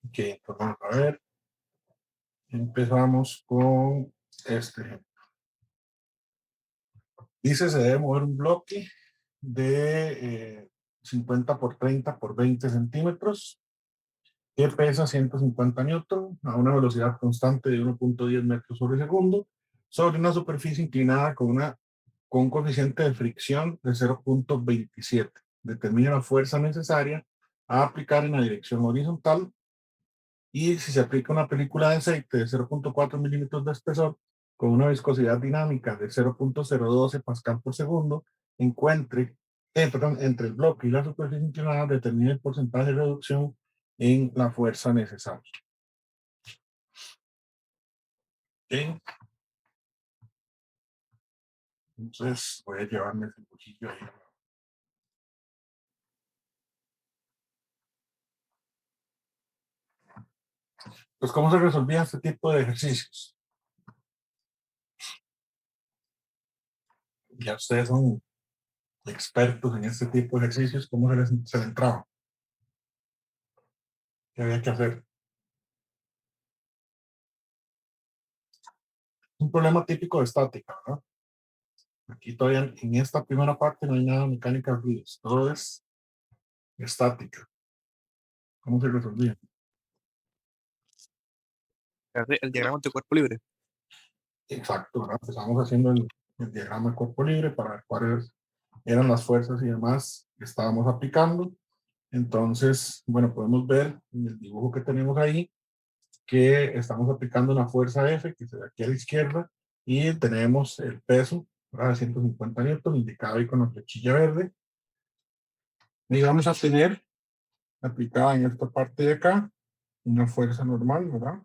Ok, entonces vamos a ver. Empezamos con este ejemplo. Dice, se debe mover un bloque de 50 por 30 por 20 centímetros que pesa 150 newton a una velocidad constante de 1.10 metros sobre segundo sobre una superficie inclinada con un coeficiente de fricción de 0.27. Determina la fuerza necesaria a aplicar en la dirección horizontal y si se aplica una película de aceite de 0.4 milímetros de espesor con una viscosidad dinámica de 0.012 pascal por segundo, entre el bloque y la superficie inclinada determina el porcentaje de reducción en la fuerza necesaria. ¿Okay? Entonces voy a llevarme ese cuchillo ahí. Pues, ¿cómo se resolvía este tipo de ejercicios? Ya ustedes son expertos en este tipo de ejercicios, ¿cómo se les entraba? ¿Qué había que hacer? Un problema típico de estática, ¿verdad? Aquí todavía en esta primera parte no hay nada de mecánica de fluidos, todo es estática. ¿Cómo se resolvía? El diagrama de cuerpo libre. Exacto, ¿verdad? Empezamos haciendo el diagrama de cuerpo libre para ver cuáles eran las fuerzas y demás que estábamos aplicando. Entonces, bueno, podemos ver en el dibujo que tenemos ahí que estamos aplicando una fuerza F, que se ve aquí a la izquierda, y tenemos el peso, ¿verdad? De 150 newton, indicado ahí con la flechilla verde. Y vamos a tener aplicada en esta parte de acá una fuerza normal, ¿verdad?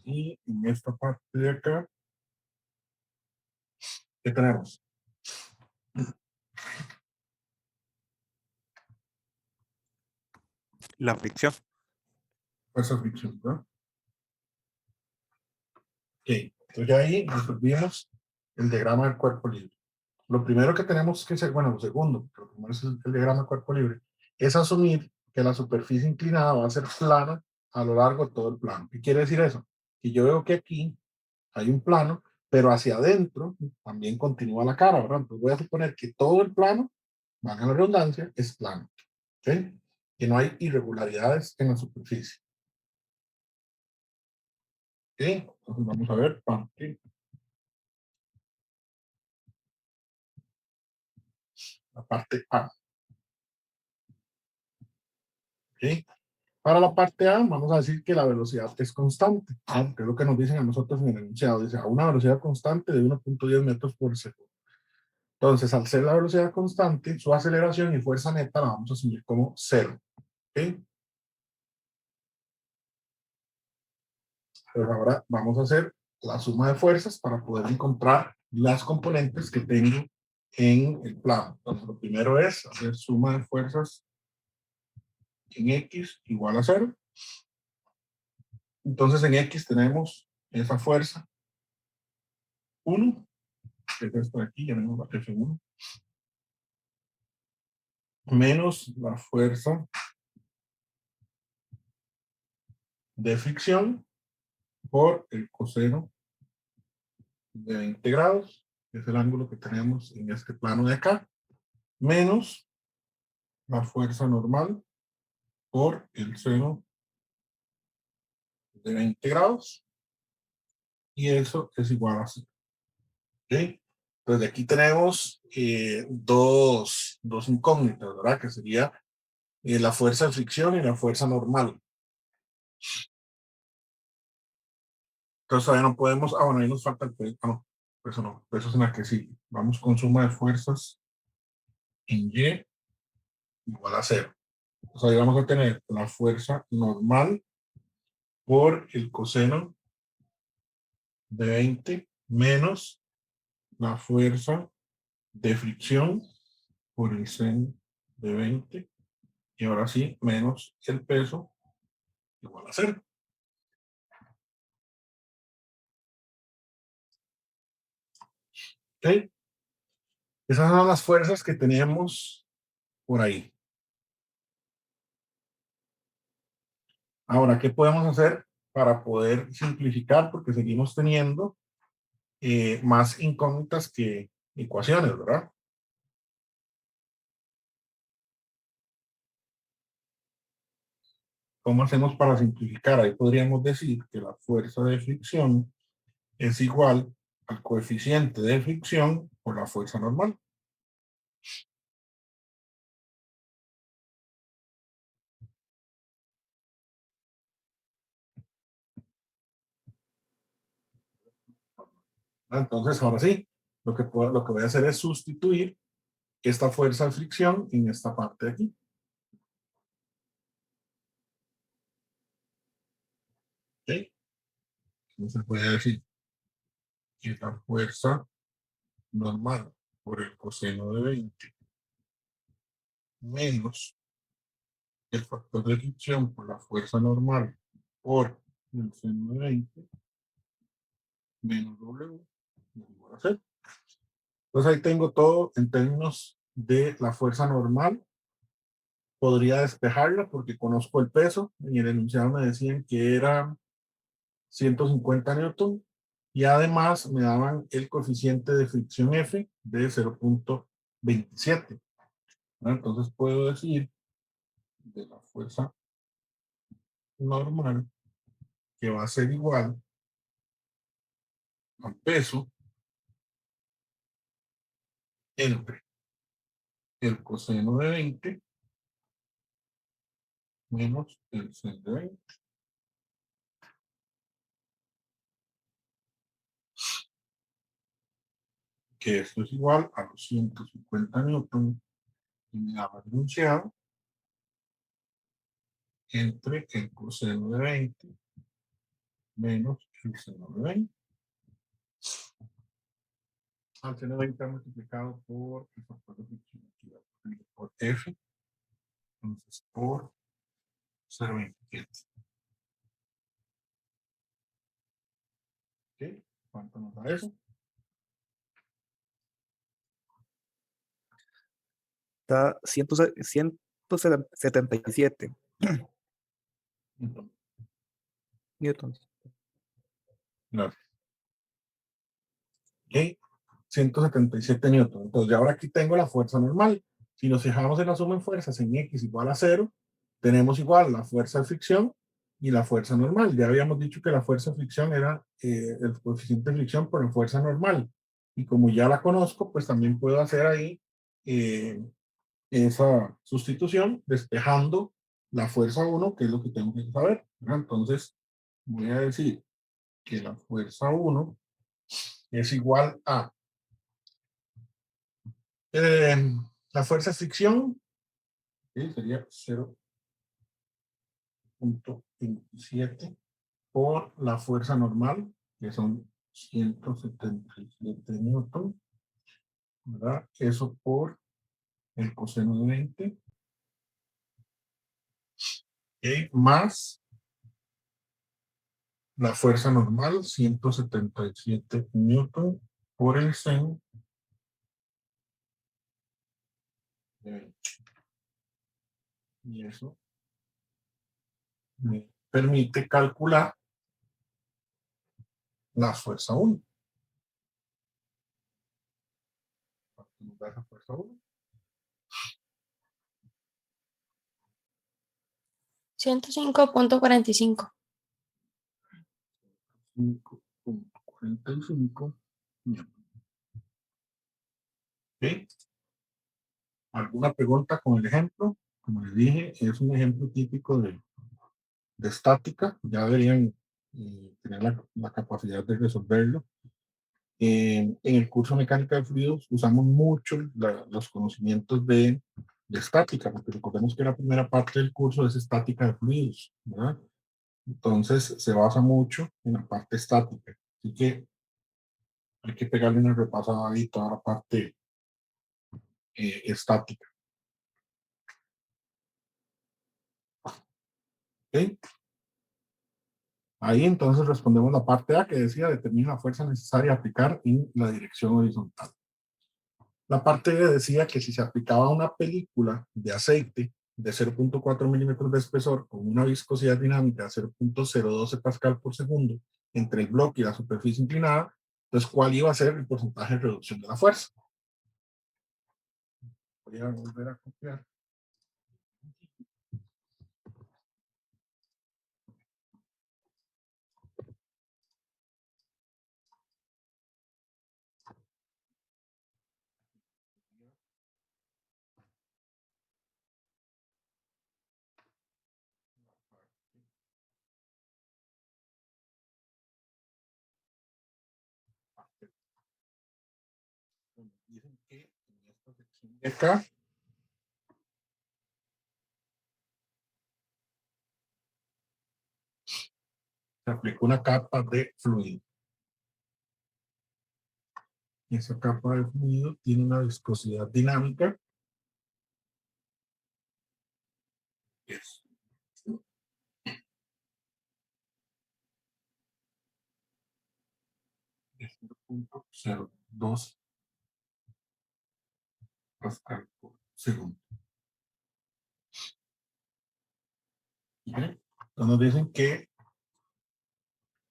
Y en esta parte de acá, ¿qué tenemos? La fricción. Fuerza fricción, ¿verdad? Ok, entonces ya ahí resolvimos el diagrama del cuerpo libre. Lo primero que tenemos que hacer, bueno, lo segundo, pero lo primero es el diagrama del cuerpo libre, es asumir que la superficie inclinada va a ser plana a lo largo de todo el plano. ¿Qué quiere decir eso? Que yo veo que aquí hay un plano, pero hacia adentro también continúa la cara, ¿verdad? Entonces voy a suponer que todo el plano, valga la redundancia, es plano, ¿ok? Que no hay irregularidades en la superficie, ¿ok? Entonces vamos a ver parte, la parte A, ¿ok? Para la parte A, vamos a decir que la velocidad es constante, ¿no? Que es lo que nos dicen a nosotros en el enunciado. Dice a una velocidad constante de 1.10 metros por segundo. Entonces, al ser la velocidad constante, su aceleración y fuerza neta la vamos a asumir como cero. ¿Okay? Pero ahora vamos a hacer la suma de fuerzas para poder encontrar las componentes que tengo en el plano. Entonces, lo primero es hacer suma de fuerzas en X igual a cero. Entonces, en X tenemos esa fuerza 1, que es esto de aquí, llamemos la F1, menos la fuerza de fricción por el coseno de 20 grados, que es el ángulo que tenemos en este plano de acá, menos la fuerza normal por el seno de 20 grados, y eso es igual a 0. ¿Okay? Entonces, de aquí tenemos dos incógnitas, ¿verdad? Que sería la fuerza de fricción y la fuerza normal. Entonces, todavía no podemos, bueno, ahí nos falta el peso, no, eso no, eso es en la que sí. Vamos con suma de fuerzas en Y igual a cero. O sea, ahí vamos a tener la fuerza normal por el coseno de 20 menos la fuerza de fricción por el seno de 20 y ahora sí menos el peso igual a cero. ¿Okay? Esas son las fuerzas que tenemos por ahí. Ahora, ¿qué podemos hacer para poder simplificar? Porque seguimos teniendo más incógnitas que ecuaciones, ¿verdad? ¿Cómo hacemos para simplificar? Ahí podríamos decir que la fuerza de fricción es igual al coeficiente de fricción por la fuerza normal. Entonces, ahora sí, lo que voy a hacer es sustituir esta fuerza de fricción en esta parte de aquí. ¿Okay? Entonces voy a decir que la fuerza normal por el coseno de 20 menos el factor de fricción por la fuerza normal por el seno de 20 menos W igual a 0. Entonces ahí tengo todo en términos de la fuerza normal. Podría despejarla porque conozco el peso. En el enunciado me decían que era 150 newton y además me daban el coeficiente de fricción F de 0.27. Entonces puedo decir de la fuerza normal que va a ser igual al peso entre el coseno de 20 menos el seno de 20. Que esto es igual a los 150 newton y me daba el enunciado entre el coseno de 20 menos el seno de 20. Al seno de 20 multiplicado por el factor de fricción por F, entonces por 0.27. ¿Ok? ¿Cuánto nos da eso? Está 177 Entonces, newtons. no, ¿ok? 177 newton. Entonces, ya ahora aquí tengo la fuerza normal. Si nos fijamos en la suma de fuerzas en X igual a 0, tenemos igual la fuerza de fricción y la fuerza normal. Ya habíamos dicho que la fuerza de fricción era el coeficiente de fricción por la fuerza normal. Y como ya la conozco, pues también puedo hacer ahí eh, esa sustitución despejando la fuerza 1, que es lo que tengo que saber, ¿verdad? Entonces, voy a decir que la fuerza 1 es igual a Eh, la fuerza de fricción sería 0.27 por la fuerza normal, que son 177 newton, ¿verdad? Eso por el coseno de 20, más la fuerza normal, 177 newton, por el seno de 20. Y eso me permite calcular la fuerza 1. La fuerza 1. 105.45. 5.45. ¿Ok? ¿Alguna pregunta con el ejemplo? Como les dije, es un ejemplo típico de estática. Ya deberían tener la capacidad de resolverlo. En el curso de mecánica de fluidos usamos mucho los conocimientos de estática, porque recordemos que la primera parte del curso es estática de fluidos, ¿verdad? Entonces se basa mucho en la parte estática. Así que hay que pegarle una repasada ahí toda la parte estática. ¿Ok? Ahí entonces respondemos la parte A que decía determina la fuerza necesaria a aplicar en la dirección horizontal. La parte B decía que si se aplicaba una película de aceite de 0.4 milímetros de espesor con una viscosidad dinámica de 0.012 pascal por segundo entre el bloque y la superficie inclinada, entonces, ¿cuál iba a ser el porcentaje de reducción de la fuerza? Voy a volver a copiar. Dicen que en esta sección de acá se aplicó una capa de fluido. Y esa capa de fluido tiene una viscosidad dinámica que es de 0.02 pascal por segundo. ¿Okay? Entonces nos dicen que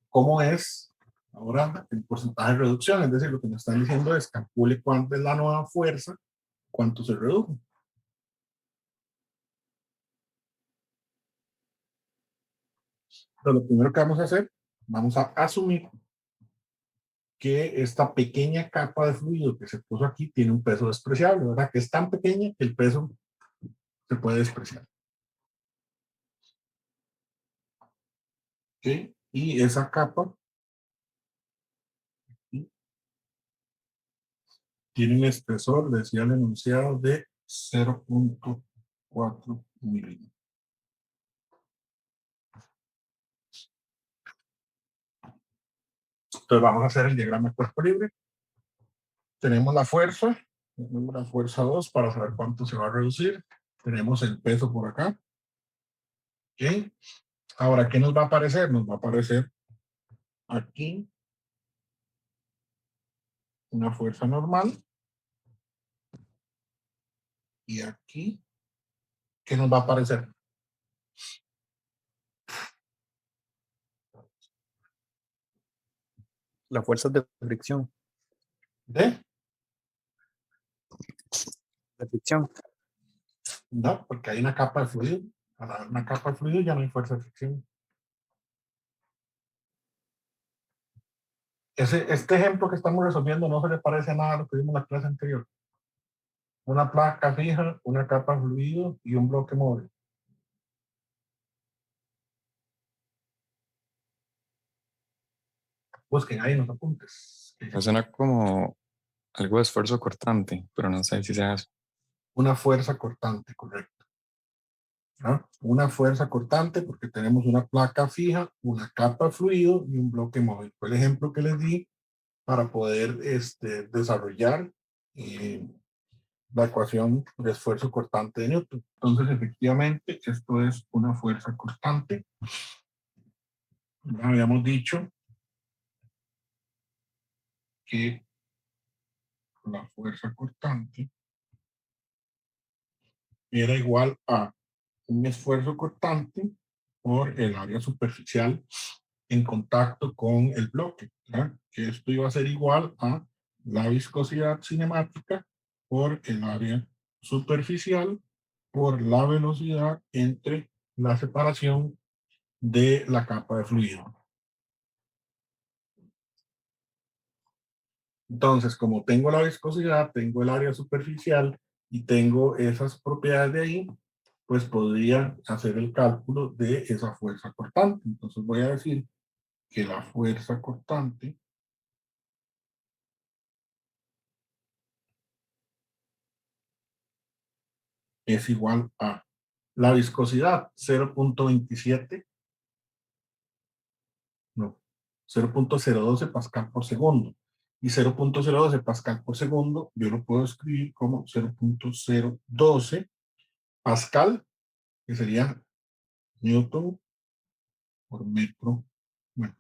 cómo es ahora el porcentaje de reducción, es decir, lo que nos están diciendo es calcule cuánto es la nueva fuerza, cuánto se redujo. Entonces, lo primero que vamos a hacer, vamos a asumir que esta pequeña capa de fluido que se puso aquí tiene un peso despreciable, ¿verdad? Que es tan pequeña que el peso se puede despreciar. ¿Okay? Y esa capa tiene un espesor, decía el enunciado, de 0.4 milímetros. Entonces vamos a hacer el diagrama de cuerpo libre. Tenemos la fuerza 2 para saber cuánto se va a reducir. Tenemos el peso por acá. ¿Okay? Ahora, ¿qué nos va a aparecer? Nos va a aparecer aquí una fuerza normal. Y aquí, ¿qué nos va a aparecer? Las fuerzas de fricción. ¿De? De fricción. No, porque hay una capa de fluido. Al haber una capa de fluido ya no hay fuerza de fricción. Este ejemplo que estamos resolviendo no se le parece a nada a lo que vimos en la clase anterior. Una placa fija, una capa de fluido y un bloque móvil. Busquen ahí en los apuntes. Me suena como algo de esfuerzo cortante, pero no sé si sea eso. Una fuerza cortante, correcto. ¿No? Una fuerza cortante porque tenemos una placa fija, una capa de fluido y un bloque móvil. Fue el ejemplo que les di para poder desarrollar la ecuación de esfuerzo cortante de Newton. Entonces, efectivamente, esto es una fuerza cortante. Ya habíamos dicho que la fuerza cortante era igual a un esfuerzo cortante por el área superficial en contacto con el bloque, ¿verdad? Que esto iba a ser igual a la viscosidad cinemática por el área superficial por la velocidad entre la separación de la capa de fluido. Entonces, como tengo la viscosidad, tengo el área superficial y tengo esas propiedades de ahí, pues podría hacer el cálculo de esa fuerza cortante. Entonces voy a decir que la fuerza cortante es igual a la viscosidad 0.27, no, 0.012 pascal por segundo. Y 0.012 pascal por segundo yo lo puedo escribir como 0.012 pascal, que sería Newton por metro, bueno,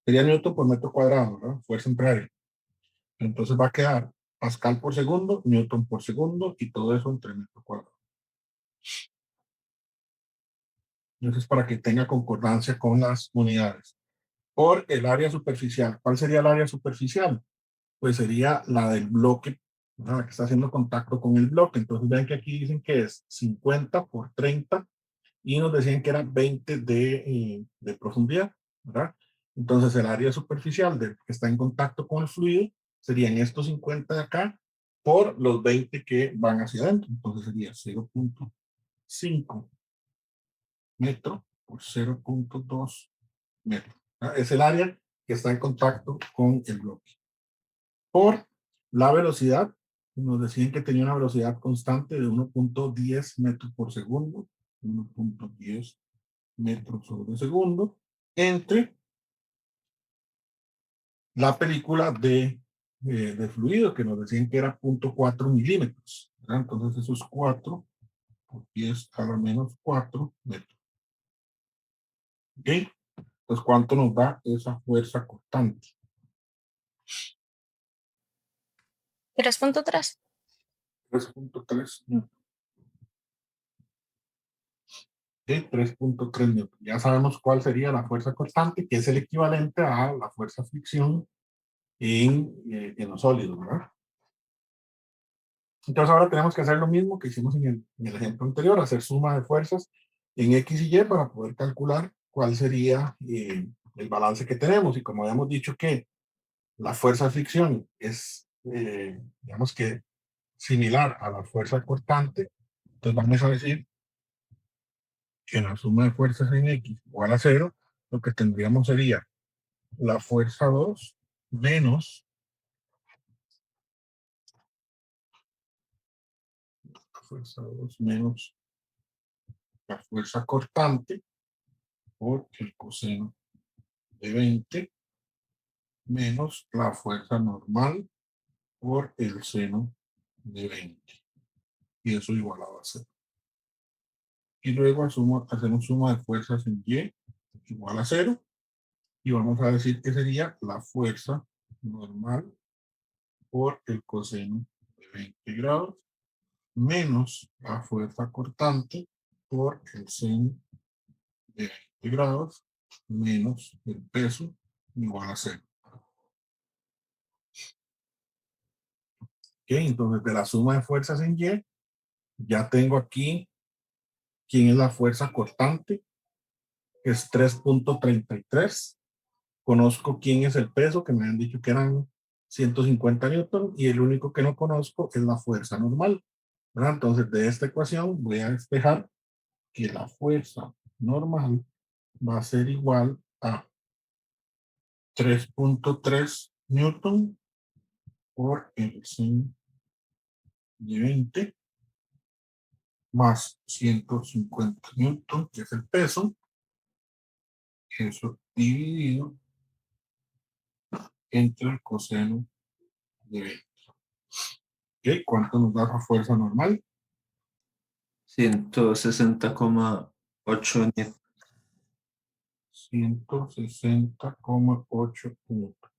sería Newton por metro cuadrado, ¿verdad? Fuerza entre área. Entonces va a quedar Pascal por segundo, Newton por segundo y todo eso entre metro cuadrado. Entonces, para que tenga concordancia con las unidades. Por el área superficial. ¿Cuál sería el área superficial? Pues sería la del bloque, ¿verdad? La que está haciendo contacto con el bloque. Entonces, vean que aquí dicen que es 50 por 30 y nos decían que era 20 de profundidad, ¿verdad? Entonces, el área superficial que está en contacto con el fluido serían estos 50 de acá por los 20 que van hacia adentro. Entonces, sería 0.5 metros por 0.2 metros. ¿Verdad? Es el área que está en contacto con el bloque. Por la velocidad, nos decían que tenía una velocidad constante de 1.10 metros por segundo, 1.10 metros sobre segundo, entre la película de fluido, que nos decían que era 0.4 milímetros. ¿Verdad? Entonces, esos 4 por 10 a la menos 4 metros. ¿Ok? Entonces, ¿cuánto nos da esa fuerza cortante? 3.3. 3.3 newton. 3.3 newton. Ya sabemos cuál sería la fuerza cortante, que es el equivalente a la fuerza fricción en los sólidos, ¿verdad? Entonces ahora tenemos que hacer lo mismo que hicimos en el ejemplo anterior, hacer suma de fuerzas en X y Y para poder calcular cuál sería el balance que tenemos. Y como habíamos dicho que la fuerza de fricción es, digamos que, similar a la fuerza cortante, entonces vamos a decir que la suma de fuerzas en X igual a 0, lo que tendríamos sería la fuerza 2 menos la fuerza 2 menos la fuerza cortante por el coseno de 20 menos la fuerza normal por el seno de 20. Y eso igualado a 0. Y luego hacemos suma de fuerzas en Y igual a 0. Y vamos a decir que sería la fuerza normal por el coseno de 20 grados menos la fuerza cortante por el seno de 20 grados menos el peso igual a 0. ¿Okay? Entonces, de la suma de fuerzas en Y, ya tengo aquí quién es la fuerza cortante, que es 3.33. Conozco quién es el peso, que me han dicho que eran 150 newton, y el único que no conozco es la fuerza normal, ¿verdad? Entonces, de esta ecuación voy a despejar que la fuerza normal va a ser igual a 3.3 newton por el seno de 20 más 150 newton, que es el peso, eso dividido entre el coseno de 20. ¿Ok? ¿Cuánto nos da la fuerza normal? 160,8 newton. 160,8 newton.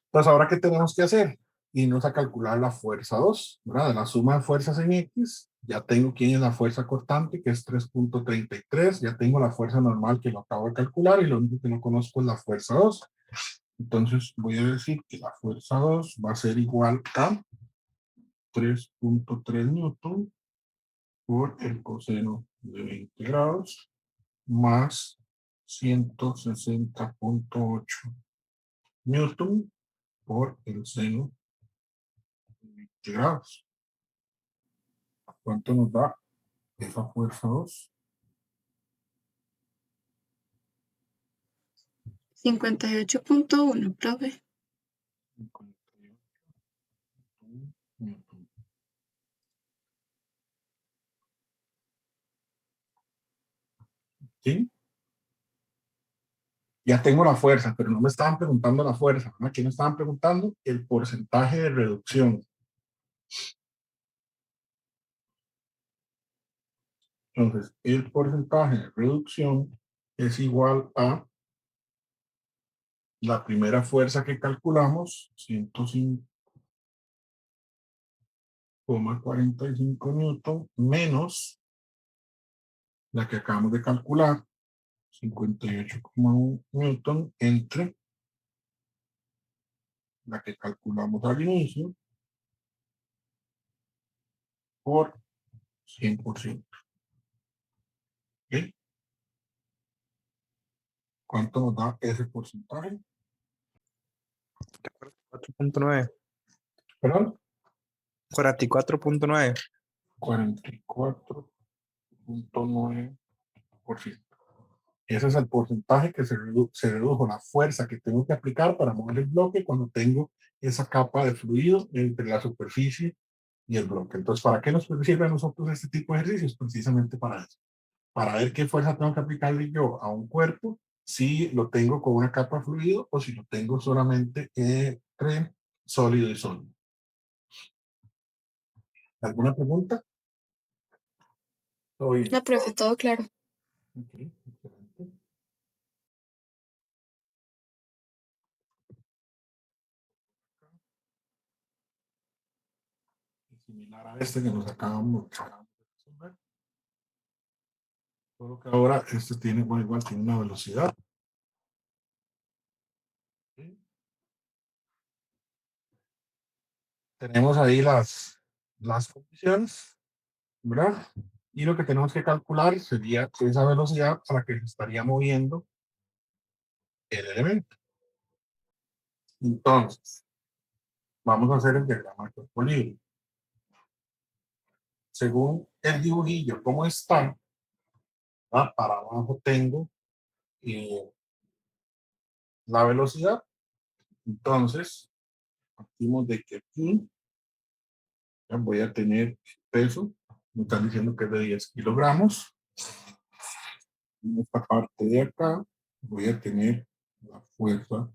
Entonces, ¿ahora qué tenemos que hacer? Irnos a calcular la fuerza 2, ¿verdad? De la suma de fuerzas en X, ya tengo quién es la fuerza cortante, que es 3.33, ya tengo la fuerza normal que lo acabo de calcular y lo único que no conozco es la fuerza 2. Entonces, voy a decir que la fuerza 2 va a ser igual a 3.3 newton por el coseno de 20 grados más 160.8 newton por el seno de 20 grados. ¿Cuánto nos da esa fuerza 2? 58.1, profe. 58 newton. ¿Sí? Ya tengo la fuerza, pero no me estaban preguntando la fuerza, ¿verdad? Aquí me estaban preguntando el porcentaje de reducción. Entonces, el porcentaje de reducción es igual a la primera fuerza que calculamos, 105, 45 newton menos la que acabamos de calcular, 58,1 newton entre la que calculamos al inicio por 100%. ¿Ok? ¿Cuánto nos da ese porcentaje? 4.9. ¿Perdón? 44.9. 44,9%. Ese es el porcentaje que se redujo la fuerza que tengo que aplicar para mover el bloque cuando tengo esa capa de fluido entre la superficie y el bloque. Entonces, ¿para qué nos sirve a nosotros este tipo de ejercicios? Precisamente para eso. Para ver qué fuerza tengo que aplicarle yo a un cuerpo, si lo tengo con una capa de fluido o si lo tengo solamente entre sólido y sólido. ¿Alguna pregunta? ¿Todo bien? No, profe, todo claro. Ok, excelente. Similar a este que nos acabamos de resolver. Solo que ahora este tiene, bueno, igual tiene una velocidad. ¿Sí? Tenemos ahí las condiciones, ¿verdad? Y lo que tenemos que calcular sería esa velocidad a la que se estaría moviendo el elemento. Entonces, vamos a hacer el diagrama de cuerpo libre. Según el dibujillo, ¿cómo está? ¿verdad? Para abajo tengo la velocidad. Entonces, partimos de que aquí ya voy a tener peso. Me están diciendo que es de 10 kilogramos. En esta parte de acá voy a tener la fuerza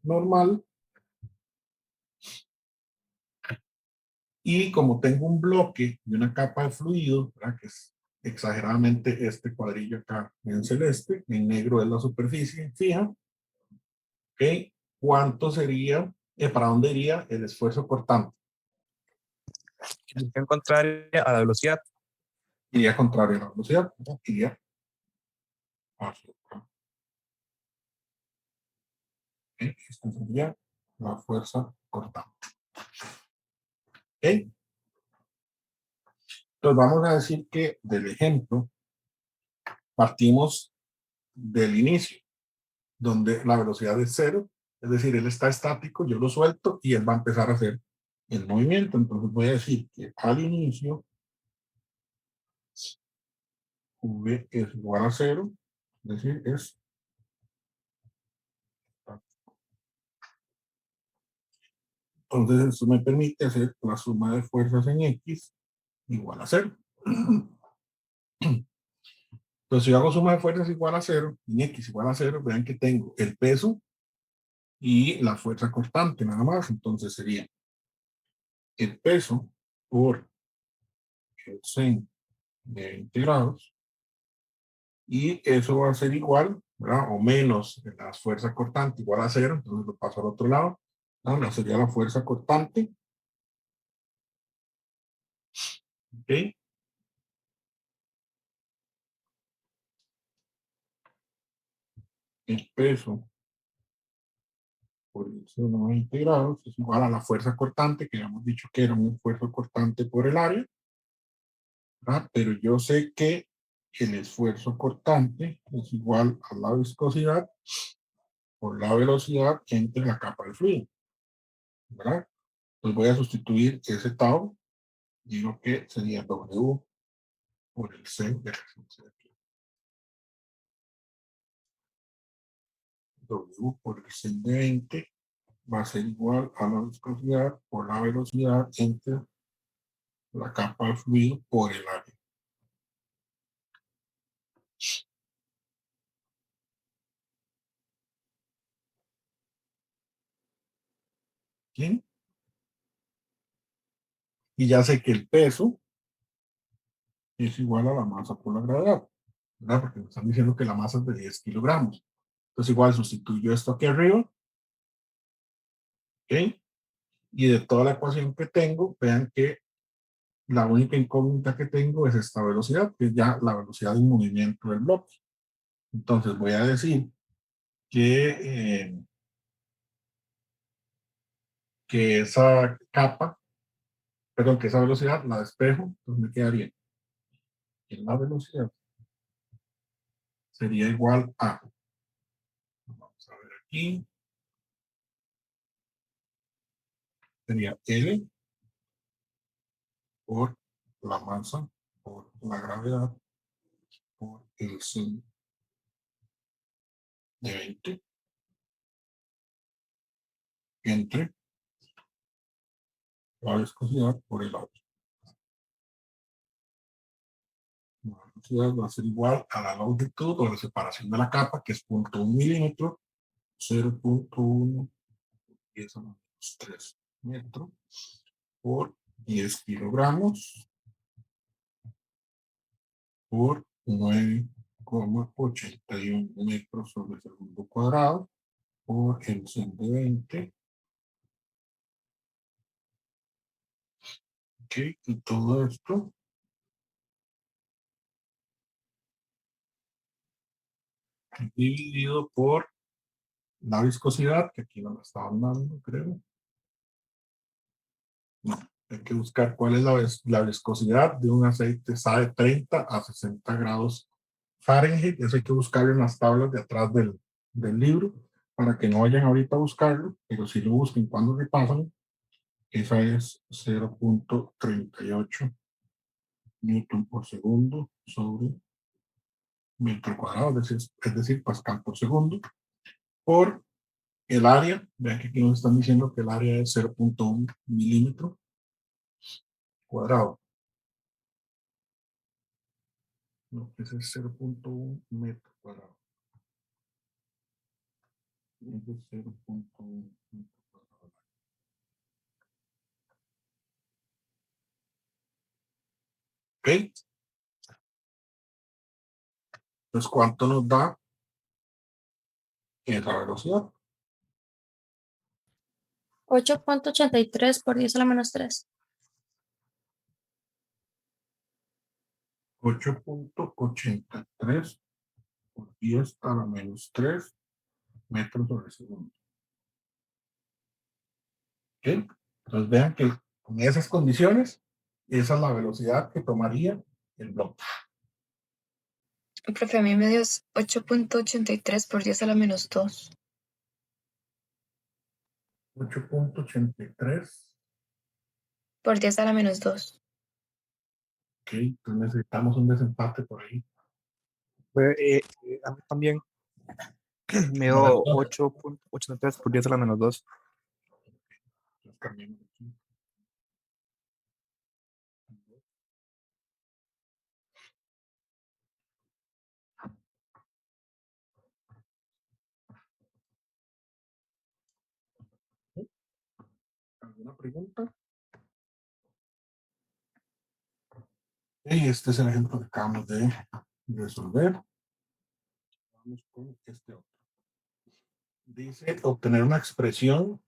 normal. Y como tengo un bloque y una capa de fluido, ¿verdad? Que es exageradamente este cuadrillo acá en celeste, en negro es la superficie fija. ¿Ok? ¿Cuánto sería, para dónde iría el esfuerzo cortante? Dirección contraria a la velocidad. Iría contrario a la velocidad, ¿verdad? Iría hacia acá. ¿Ok? Esta sería la fuerza cortante. ¿Ok? Entonces vamos a decir que del ejemplo partimos del inicio, donde la velocidad es cero, es decir, él está estático, yo lo suelto y él va a empezar a hacer el movimiento. Entonces voy a decir que al inicio V es igual a cero, es decir, es entonces eso me permite hacer la suma de fuerzas en X igual a cero. Entonces si yo hago suma de fuerzas igual a cero, en X igual a cero, vean que tengo el peso y la fuerza constante nada más. Entonces sería el peso por el sen de 20 grados y eso va a ser igual, ¿verdad? O menos la fuerza cortante igual a cero, entonces lo paso al otro lado, ¿no? Sería la fuerza cortante, ¿ok? El peso por el seno de 20 grados es igual a la fuerza cortante, que habíamos dicho que era un esfuerzo cortante por el área, ¿verdad? Pero yo sé que el esfuerzo cortante es igual a la viscosidad por la velocidad entre la capa del fluido, ¿verdad? Entonces voy a sustituir ese tau, digo que sería W por el C de resistencia de aquí. W por el C de 20 va a ser igual a la viscosidad por la velocidad entre la capa de fluido por el área. ¿Sí? Y ya sé que el peso es igual a la masa por la gravedad, ¿verdad? Porque me están diciendo que la masa es de 10 kilogramos. Entonces igual sustituyo esto aquí arriba, ¿ok? Y de toda la ecuación que tengo, vean que La única incógnita que tengo es esta velocidad, que es ya la velocidad de movimiento del bloque. Entonces voy a decir que esa capa, perdón, que esa velocidad la despejo, entonces me quedaría que la velocidad sería igual a, vamos a ver aquí, sería L por la masa, por la gravedad, por el sin de 20, entre la viscosidad por el otro. La velocidad va a ser igual a la longitud o la separación de la capa, que es 0.1 milímetro, 0.1, 10 a la menos 3 metros, por 10 kilogramos, por 9,81 metros sobre segundo cuadrado, por el 120. Ok, y todo esto dividido por la viscosidad, que aquí no me estaban dando, creo. No, hay que buscar cuál es la viscosidad de un aceite SAE 30 a 60 grados Fahrenheit. Eso hay que buscarlo en las tablas de atrás del libro, para que no vayan ahorita a buscarlo, pero si lo busquen cuando repasan, esa es 0.38 newton por segundo sobre metro cuadrado, es decir, pascal por segundo, por el área. Vean que aquí nos están diciendo que el área es 0.1 milímetro cuadrado. No, ese es 0.1 metro cuadrado. Ese es 0.1 metro cuadrado. ¿Ok? Entonces, ¿cuánto nos da la velocidad? 8.83 por 10 a la menos 3. 8.83 por 10 a la menos 3 metros sobre segundo. ¿Ok? Entonces vean que con esas condiciones, esa es la velocidad que tomaría el bloque. Profe, a mí me dio 8.83 por 10 a la menos 2. 8.83. Por 10 a la menos 2. Ok, entonces necesitamos un desempate por ahí. A mí también me dio Bueno, 8.83 por 10 a la menos 2. entonces cambiemos aquí. ¿Alguna pregunta? Y este es el ejemplo que acabamos de resolver. Vamos con este otro. Dice obtener una expresión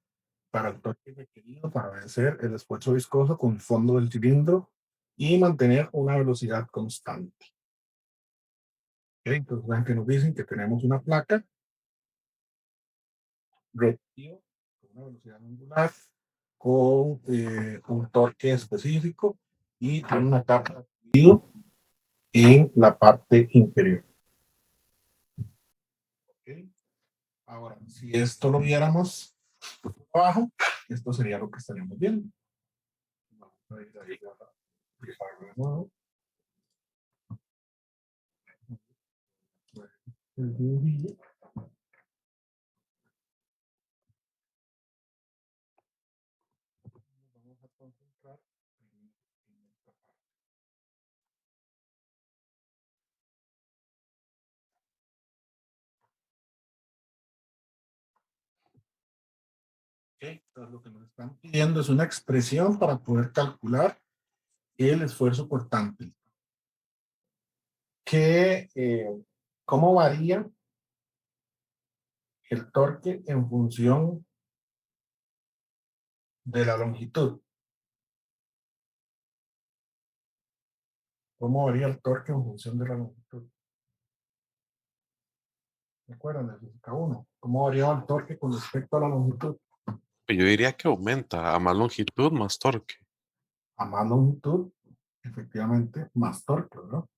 para el torque requerido para vencer el esfuerzo viscoso con el fondo del cilindro y mantener una velocidad constante. Ok, entonces vean que nos dicen que tenemos una placa reactiva con una velocidad angular, con un torque específico y tiene una capa en la parte inferior. Okay. Ahora, si esto lo viéramos abajo, esto sería lo que estaríamos viendo. Vamos a ir ahí a fijarlo de nuevo. El dibujillo. Nos vamos a concentrar en esta parte. Okay. Entonces, lo que nos están pidiendo es una expresión para poder calcular el esfuerzo cortante. ¿Cómo varía el torque en función de la longitud? ¿Cómo varía el torque en función de la longitud? ¿Recuerdan del K1? ¿Cómo varía el torque con respecto a la longitud? Yo diría que aumenta a más longitud, más torque. A más longitud, efectivamente, más torque, ¿no?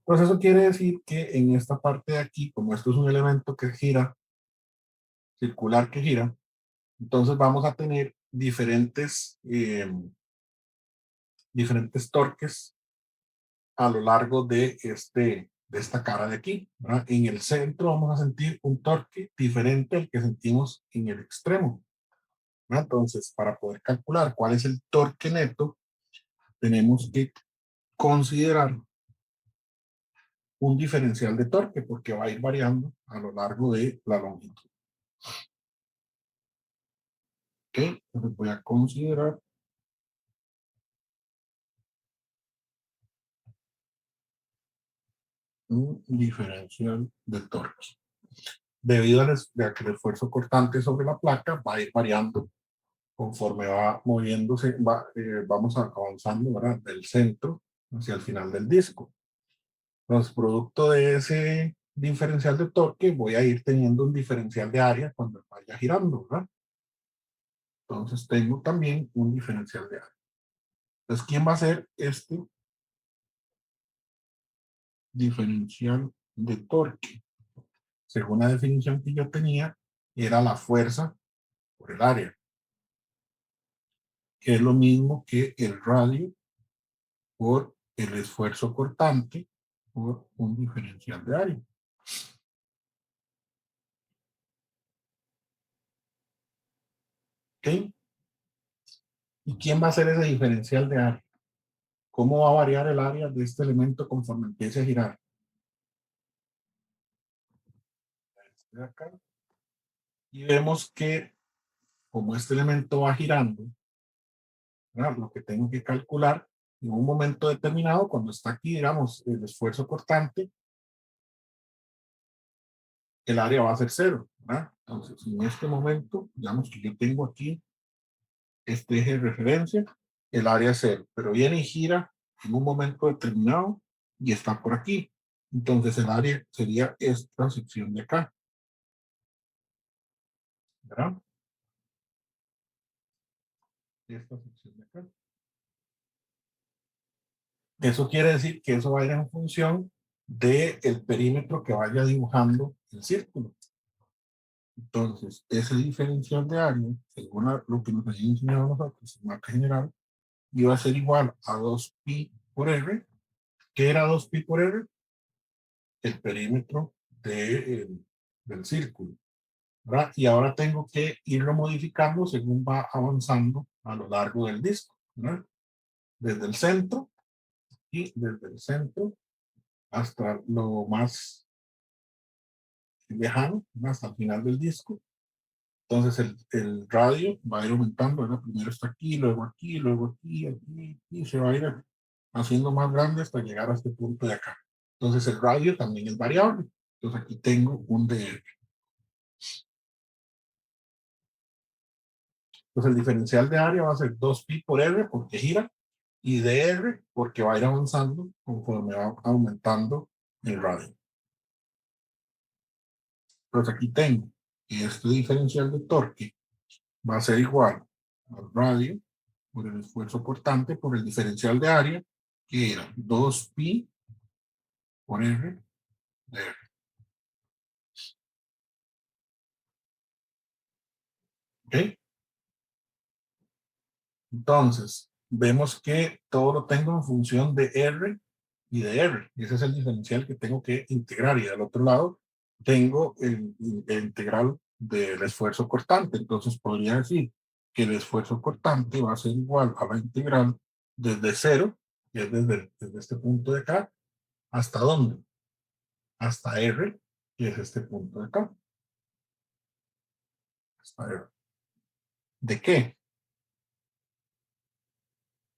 Pues eso quiere decir que en esta parte de aquí, como esto es un elemento que gira, circular que gira, entonces vamos a tener diferentes torques a lo largo de esta cara de aquí, ¿verdad? En el centro vamos a sentir un torque diferente al que sentimos en el extremo, ¿verdad? Entonces, para poder calcular cuál es el torque neto, tenemos que considerar un diferencial de torque, porque va a ir variando a lo largo de la longitud. Ok, entonces voy a considerar un diferencial de torque. Debido a que el esfuerzo cortante sobre la placa va a ir variando conforme va moviéndose, vamos avanzando, ¿verdad? Del centro hacia el final del disco. Entonces, producto de ese diferencial de torque, voy a ir teniendo un diferencial de área cuando vaya girando, ¿verdad? Entonces, tengo también un diferencial de área. Entonces, ¿quién va a ser este diferencial de torque? Según la definición que yo tenía, era la fuerza por el área, que es lo mismo que el radio por el esfuerzo cortante por un diferencial de área. ¿Ok? ¿Y quién va a ser ese diferencial de área? ¿Cómo va a variar el área de este elemento conforme empiece a girar? De acá. Y vemos que como este elemento va girando, ¿verdad? Lo que tengo que calcular en un momento determinado, cuando está aquí, digamos, el esfuerzo cortante, el área va a ser cero, ¿verdad? Entonces, en este momento, digamos que yo tengo aquí este eje de referencia, el área es cero, pero viene y gira en un momento determinado y está por aquí. Entonces, el área sería esta sección de acá, ¿verdad? Esta sección de acá. Eso quiere decir que eso va a ir en función del perímetro que vaya dibujando el círculo. Entonces, ese diferencial de área, según lo que nos habían enseñado nosotros en marca general, iba a ser igual a 2pi por r. ¿Qué era 2pi por r? El perímetro del círculo, ¿verdad? Y ahora tengo que irlo modificando según va avanzando a lo largo del disco, ¿verdad? Desde el centro y desde el centro hasta lo más lejano, hasta el final del disco. Entonces el radio va a ir aumentando, ¿verdad? Primero está aquí, luego aquí, luego aquí, aquí, y se va a ir haciendo más grande hasta llegar a este punto de acá. Entonces el radio también es variable. Entonces aquí tengo un dr. Entonces el diferencial de área va a ser 2pi por r porque gira y dr porque va a ir avanzando conforme va aumentando el radio. Entonces aquí tengo que este diferencial de torque va a ser igual al radio por el esfuerzo cortante por el diferencial de área, que era 2pi por r de r. ¿Ok? Entonces, vemos que todo lo tengo en función de r y de r. Ese es el diferencial que tengo que integrar. Y del otro lado, tengo el integral del esfuerzo cortante. Entonces, podría decir que el esfuerzo cortante va a ser igual a la integral desde cero, que es desde este punto de acá, ¿hasta dónde? Hasta R, que es este punto de acá. Hasta R. ¿De qué?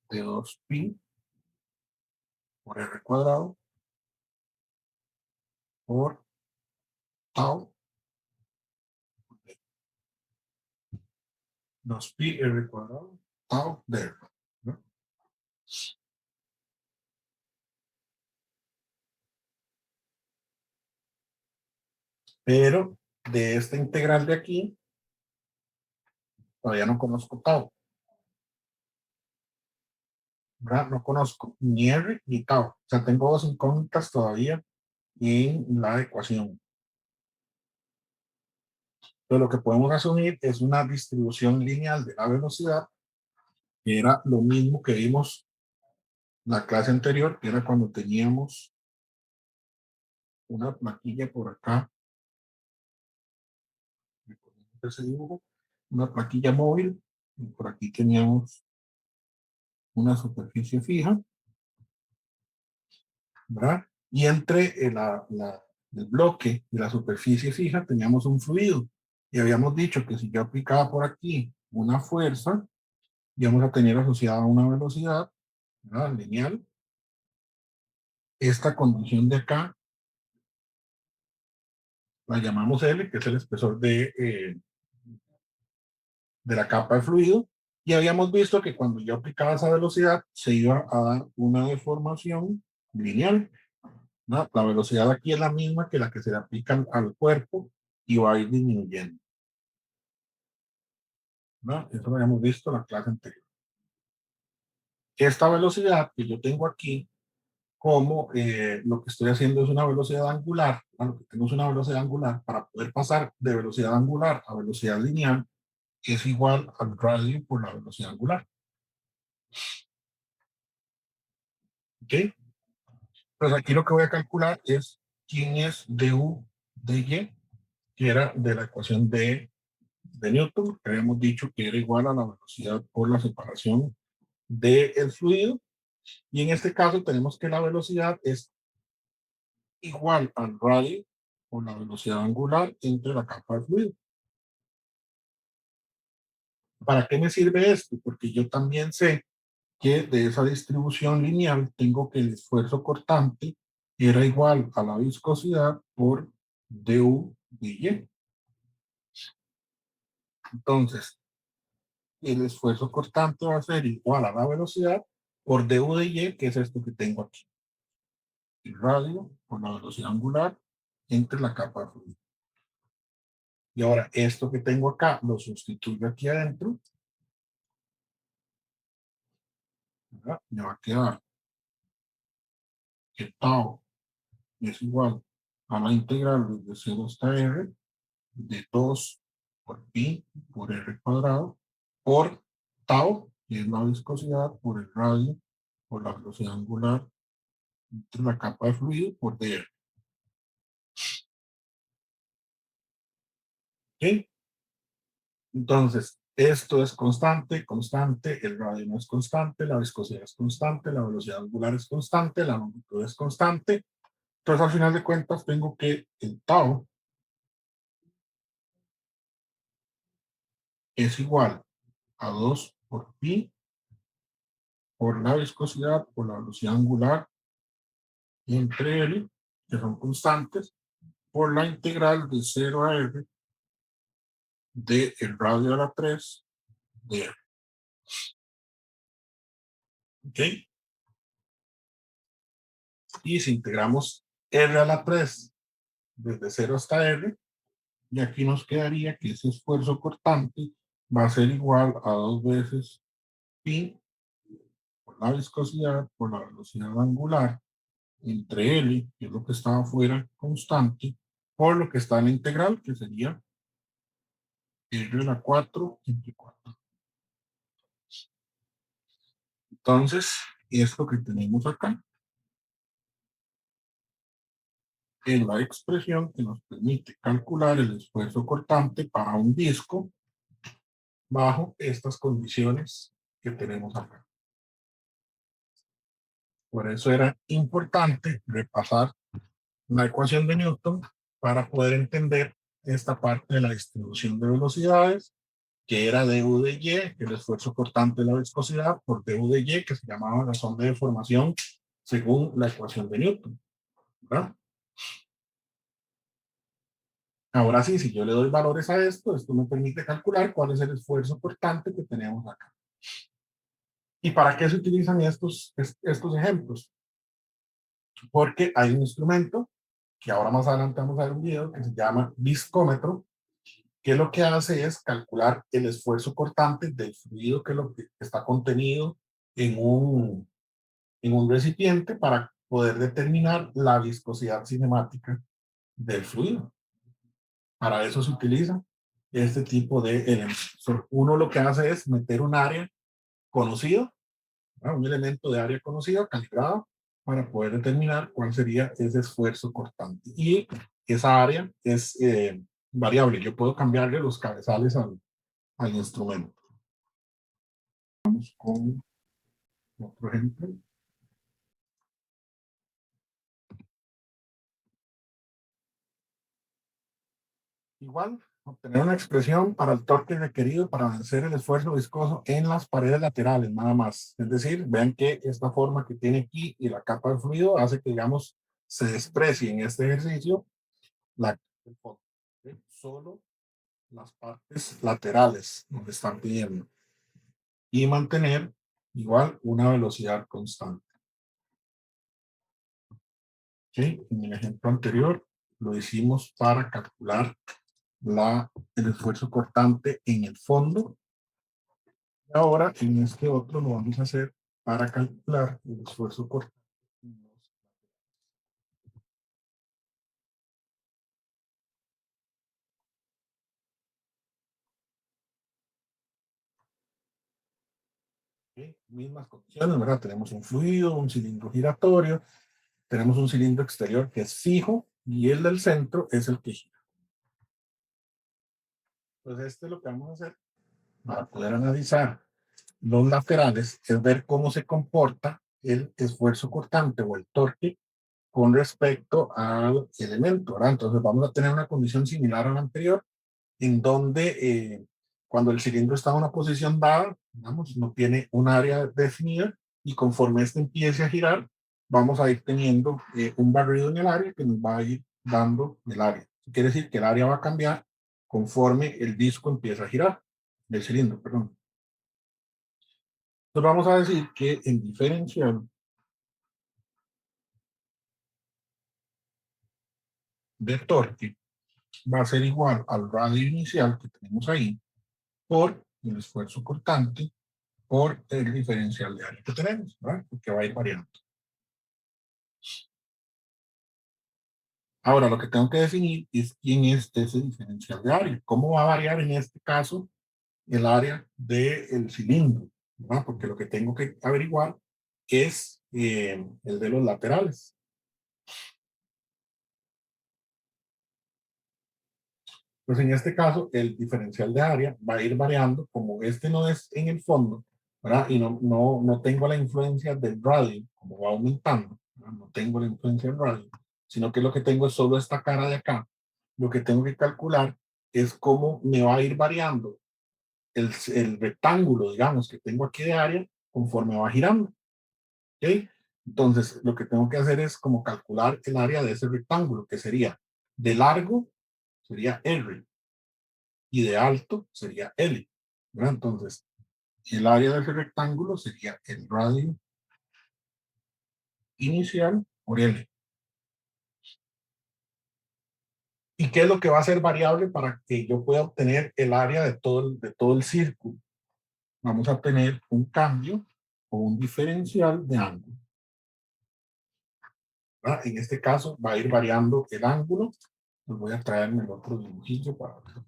De 2pi por R cuadrado por tau. 2pi R cuadrado tau de R, ¿no? Pero de esta integral de aquí, todavía no conozco tau, ¿verdad? No conozco ni R ni tau. O sea, tengo dos incógnitas todavía en la ecuación. Entonces, lo que podemos asumir es una distribución lineal de la velocidad, que era lo mismo que vimos en la clase anterior, que era cuando teníamos una plaquilla por acá, ese dibujo, una plaquilla móvil, y por aquí teníamos una superficie fija, ¿verdad? Y entre el bloque y la superficie fija teníamos un fluido. Y habíamos dicho que si yo aplicaba por aquí una fuerza, íbamos a tener asociada una velocidad, ¿verdad? Lineal. Esta condición de acá la llamamos L, que es el espesor de la capa de fluido. Y habíamos visto que cuando yo aplicaba esa velocidad, se iba a dar una deformación lineal, ¿no? La velocidad aquí es la misma que la que se le aplica al cuerpo y va a ir disminuyendo, ¿no? Eso lo habíamos visto en la clase anterior. Esta velocidad que yo tengo aquí, como lo que estoy haciendo es una velocidad angular, ¿no? Lo que tengo es una velocidad angular, para poder pasar de velocidad angular a velocidad lineal, es igual al radio por la velocidad angular. ¿Ok? Pues aquí lo que voy a calcular es quién es du de y, que era de la ecuación de Newton, que habíamos dicho que era igual a la velocidad por la separación del fluido. Y en este caso tenemos que la velocidad es igual al radio por la velocidad angular entre la capa de fluido. ¿Para qué me sirve esto? Porque yo también sé que de esa distribución lineal tengo que el esfuerzo cortante era igual a la viscosidad por du de y. Entonces, el esfuerzo cortante va a ser igual a la velocidad por du de y, que es esto que tengo aquí. El radio por la velocidad angular entre la capa de fluido. Y ahora, esto que tengo acá lo sustituyo aquí adentro, ¿verdad? Me va a quedar que tau es igual a la integral desde 0 hasta r de 2 por pi por r cuadrado por tau, que es la viscosidad, por el radio, por la velocidad angular entre la capa de fluido por dr. ¿Ok? Entonces, esto es constante, constante, el radio no es constante, la viscosidad es constante, la velocidad angular es constante, la longitud es constante. Entonces, al final de cuentas, tengo que el tau es igual a 2 por pi por la viscosidad, por la velocidad angular entre L, que son constantes, por la integral de 0 a R de el radio a la 3 de R. ¿Ok? Y si integramos R a la 3 desde 0 hasta R, y aquí nos quedaría que ese esfuerzo cortante va a ser igual a 2 veces pi por la viscosidad, por la velocidad angular, entre L, que es lo que estaba afuera, constante, por lo que está en la integral, que sería R a la 4 entre 4. Entonces, esto que tenemos acá es la expresión que nos permite calcular el esfuerzo cortante para un disco bajo estas condiciones que tenemos acá. Por eso era importante repasar la ecuación de Newton para poder entender esta parte de la distribución de velocidades, que era du de y, que es el esfuerzo cortante de la viscosidad, por du de y, que se llamaba razón de deformación según la ecuación de Newton, ¿verdad? Ahora sí, si yo le doy valores a esto, esto me permite calcular cuál es el esfuerzo cortante que tenemos acá. ¿Y para qué se utilizan estos ejemplos? Porque hay un instrumento que ahora más adelante vamos a ver un video que se llama viscómetro, que lo que hace es calcular el esfuerzo cortante del fluido que está contenido en un recipiente para poder determinar la viscosidad cinemática del fluido. Para eso se utiliza este tipo de elementos. Uno lo que hace es meter un área conocido, ¿verdad? Un elemento de área conocido, calibrado, para poder determinar cuál sería ese esfuerzo cortante. Y esa área es variable. Yo puedo cambiarle los cabezales al instrumento. Vamos con otro ejemplo. Igual, obtener una expresión para el torque requerido para vencer el esfuerzo viscoso en las paredes laterales, nada más. Es decir, vean que esta forma que tiene aquí y la capa de fluido hace que, digamos, se desprecie en este ejercicio la del fondo. ¿Sí? Solo las partes laterales nos están pidiendo. Y mantener igual una velocidad constante. ¿Sí? En el ejemplo anterior lo hicimos para calcular el esfuerzo cortante en el fondo. Ahora, en este otro lo vamos a hacer para calcular el esfuerzo cortante. ¿Okay? Mismas condiciones, ¿verdad? Tenemos un fluido, un cilindro giratorio, tenemos un cilindro exterior que es fijo y el del centro es el que gira. Entonces, este es lo que vamos a hacer para poder analizar los laterales, es ver cómo se comporta el esfuerzo cortante o el torque con respecto al elemento, ¿verdad? Entonces vamos a tener una condición similar a la anterior, en donde cuando el cilindro está en una posición dada, digamos, no tiene un área definida, y conforme este empiece a girar, vamos a ir teniendo un barrido en el área que nos va a ir dando el área. Eso quiere decir que el área va a cambiar conforme el disco empieza a girar, del cilindro, perdón. Entonces vamos a decir que el diferencial de torque va a ser igual al radio inicial que tenemos ahí por el esfuerzo cortante por el diferencial de área que tenemos, ¿verdad? Porque va a ir variando. Ahora, lo que tengo que definir es quién es ese diferencial de área. ¿Cómo va a variar en este caso el área del cilindro? ¿Verdad? Porque lo que tengo que averiguar es el de los laterales. Pues en este caso, el diferencial de área va a ir variando, como este no es en el fondo, ¿verdad? Y no tengo la influencia del radio, como va aumentando, ¿verdad? No tengo la influencia del radio, sino que lo que tengo es solo esta cara de acá. Lo que tengo que calcular es cómo me va a ir variando el rectángulo, digamos, que tengo aquí de área, conforme va girando, ¿ok? Entonces, lo que tengo que hacer es como calcular el área de ese rectángulo, que sería de largo, sería R, y de alto sería L, ¿verdad? Entonces, el área de ese rectángulo sería el radio inicial por L. ¿Y qué es lo que va a ser variable para que yo pueda obtener el área de todo el círculo? Vamos a tener un cambio o un diferencial de ángulo, ¿verdad? En este caso va a ir variando el ángulo. Les voy a traerme el otro dibujillo para verlo.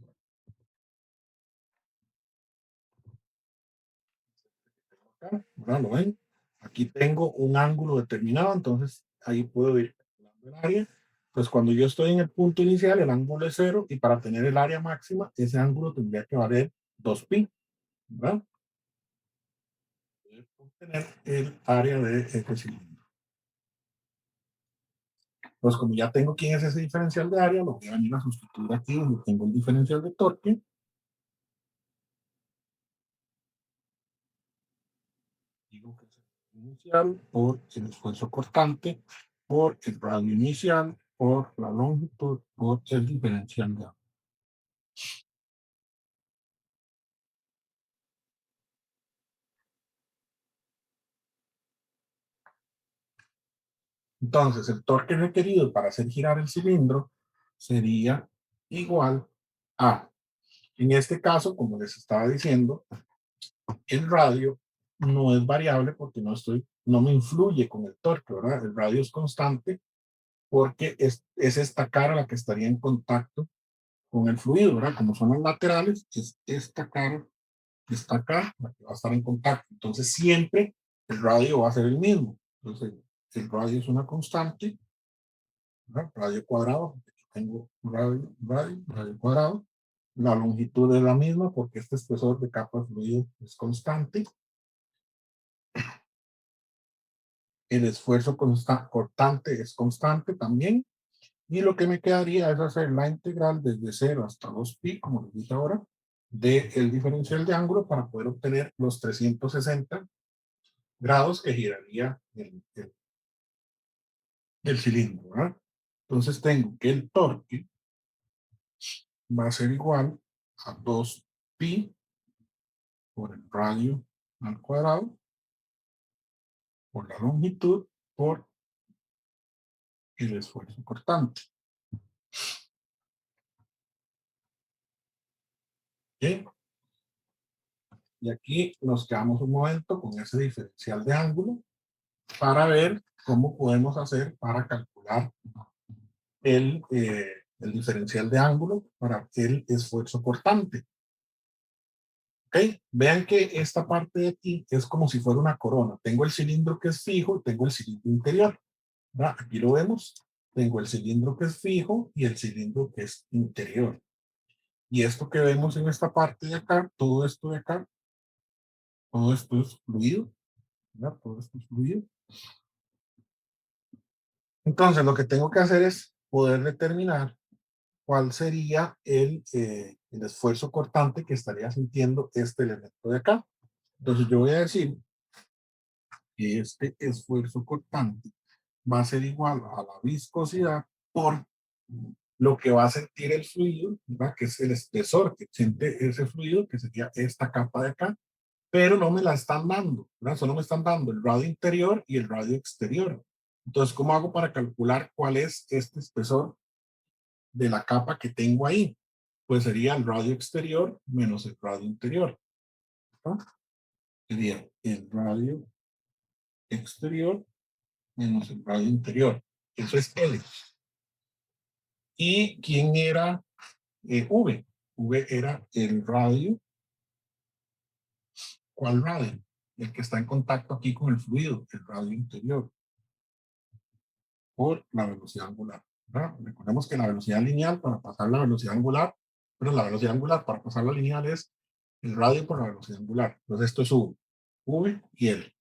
¿Verdad? ¿Lo ven? Aquí tengo un ángulo determinado, entonces ahí puedo ir calculando el área. Pues cuando yo estoy en el punto inicial, el ángulo es 0, y para tener el área máxima, ese ángulo tendría que valer 2pi, ¿verdad? Obtener el área de este cilindro. Pues como ya tengo quién es ese diferencial de área, lo voy a venir a sustituir aquí donde tengo el diferencial de torque. Digo que es el inicial por el esfuerzo cortante, por el radio inicial, por la longitud, por el diferencial de ángulo. Entonces, el torque requerido para hacer girar el cilindro sería igual a, en este caso, como les estaba diciendo, el radio no es variable porque no me influye con el torque, ¿verdad? El radio es constante porque es esta cara la que estaría en contacto con el fluido, ¿verdad? Como son los laterales, es esta cara que está acá la que va a estar en contacto. Entonces, siempre el radio va a ser el mismo. Entonces, el radio es una constante, ¿verdad? Radio cuadrado, aquí tengo radio cuadrado. La longitud es la misma porque este espesor de capa de fluido es constante. El esfuerzo cortante es constante también. Y lo que me quedaría es hacer la integral desde 0 hasta 2pi, como les dije ahora, del diferencial de ángulo para poder obtener los 360 grados que giraría el cilindro, ¿verdad? Entonces tengo que el torque va a ser igual a 2pi por el radio al cuadrado, por la longitud, por el esfuerzo cortante. ¿Ok? Y aquí nos quedamos un momento con ese diferencial de ángulo para ver cómo podemos hacer para calcular el diferencial de ángulo para el esfuerzo cortante. ¿Ok? Vean que esta parte de aquí es como si fuera una corona. Tengo el cilindro que es fijo y tengo el cilindro interior, ¿verdad? Aquí lo vemos. Tengo el cilindro que es fijo y el cilindro que es interior. Y esto que vemos en esta parte de acá, todo esto de acá, todo esto es fluido, ¿verdad? Todo esto es fluido. Entonces, lo que tengo que hacer es poder determinar cuál sería el esfuerzo cortante que estaría sintiendo este elemento de acá. Entonces, yo voy a decir que este esfuerzo cortante va a ser igual a la viscosidad por lo que va a sentir el fluido, ¿verdad? Que es el espesor que siente ese fluido, que sería esta capa de acá, pero no me la están dando, ¿verdad? Solo me están dando el radio interior y el radio exterior. Entonces, ¿cómo hago para calcular cuál es este espesor de la capa que tengo ahí? Pues sería el radio exterior menos el radio interior, ¿no? Sería el radio exterior menos el radio interior. Eso es L. ¿Y quién era V? V era el radio. ¿Cuál radio? El que está en contacto aquí con el fluido, el radio interior, por la velocidad angular, ¿verdad? Recordemos que la velocidad lineal para pasar la velocidad angular, pero la velocidad angular para pasar la lineal es el radio por la velocidad angular. Entonces esto es V, V y L.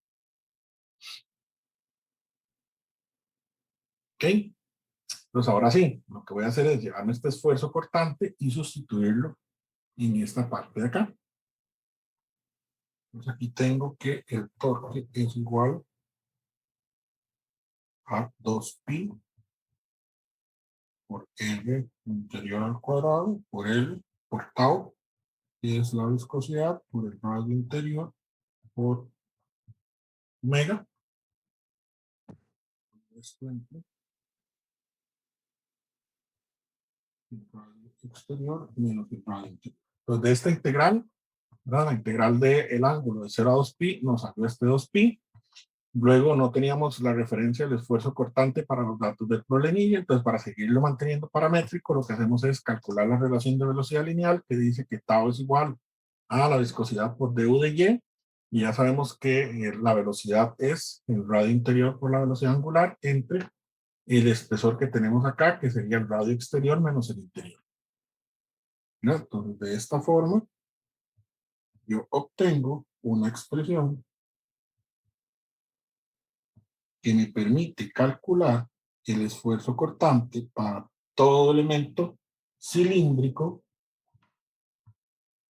¿Ok? Entonces ahora sí, lo que voy a hacer es llevarme este esfuerzo cortante y sustituirlo en esta parte de acá. Entonces aquí tengo que el torque es igual a 2pi por L interior al cuadrado por L por tau, que es la viscosidad, por el radio interior por omega. Esto entre el radio exterior menos el radio interior. Entonces de esta integral, ¿verdad? La integral del ángulo de 0 a 2pi nos salió este 2pi. Luego no teníamos la referencia del esfuerzo cortante para los datos del problemilla, entonces para seguirlo manteniendo paramétrico lo que hacemos es calcular la relación de velocidad lineal que dice que tau es igual a la viscosidad por du de y ya sabemos que la velocidad es el radio interior por la velocidad angular entre el espesor que tenemos acá, que sería el radio exterior menos el interior. ¿No? Entonces de esta forma yo obtengo una expresión que me permite calcular el esfuerzo cortante para todo elemento cilíndrico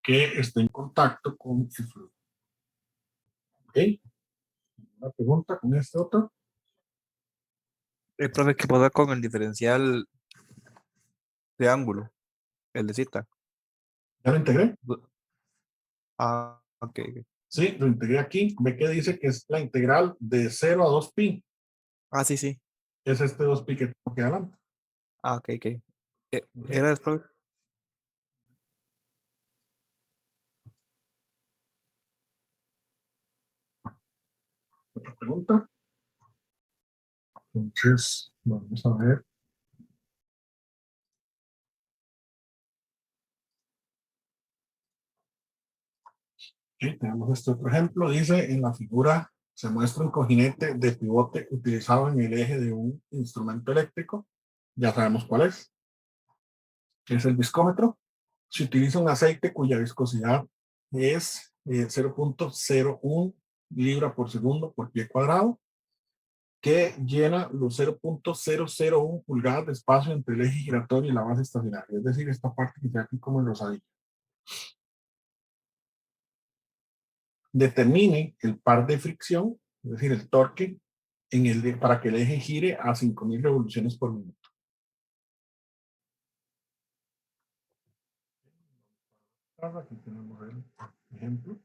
que esté en contacto con el fluido. ¿Ok? Una pregunta con este otro. Profe, ¿qué pasa con el diferencial de ángulo? El de cita. ¿Ya lo integré? Ok. Sí, lo integré aquí. Ve que dice que es la integral de 0 a 2pi. Sí, sí. es este dos piques que adelante. Ah, ok, ok. Era después. Otra pregunta. Entonces, vamos a ver. Ok, tenemos este otro ejemplo. Dice, en la figura se muestra un cojinete de pivote utilizado en el eje de un instrumento eléctrico. Ya sabemos cuál es. Es el viscómetro. Se utiliza un aceite cuya viscosidad es 0.01 libra por segundo por pie cuadrado, que llena los 0.001 pulgadas de espacio entre el eje giratorio y la base estacionaria. Es decir, esta parte que está aquí como en rosadito. Determine el par de fricción, es decir, el torque, para que el eje gire a 5.000 revoluciones por minuto. Aquí tenemos el ejemplo.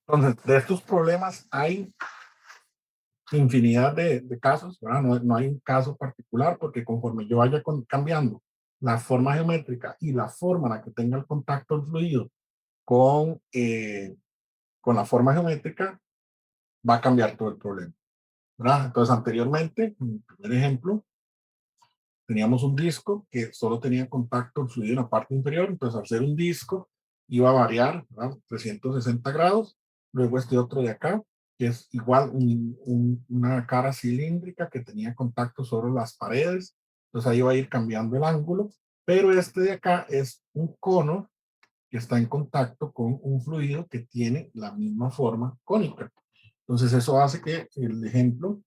Entonces, de estos problemas hay infinidad de casos, ¿verdad? No hay un caso particular, porque conforme yo vaya cambiando la forma geométrica y la forma en la que tenga el contacto del fluido con la forma geométrica, va a cambiar todo el problema, ¿verdad? Entonces, anteriormente, en el primer ejemplo, teníamos un disco que solo tenía contacto el fluido en la parte inferior, entonces al ser un disco iba a variar, ¿verdad? 360 grados, luego este otro de acá, que es igual una cara cilíndrica que tenía contacto sobre las paredes, entonces ahí va a ir cambiando el ángulo, pero este de acá es un cono que está en contacto con un fluido que tiene la misma forma cónica. Entonces eso hace que el ejemplo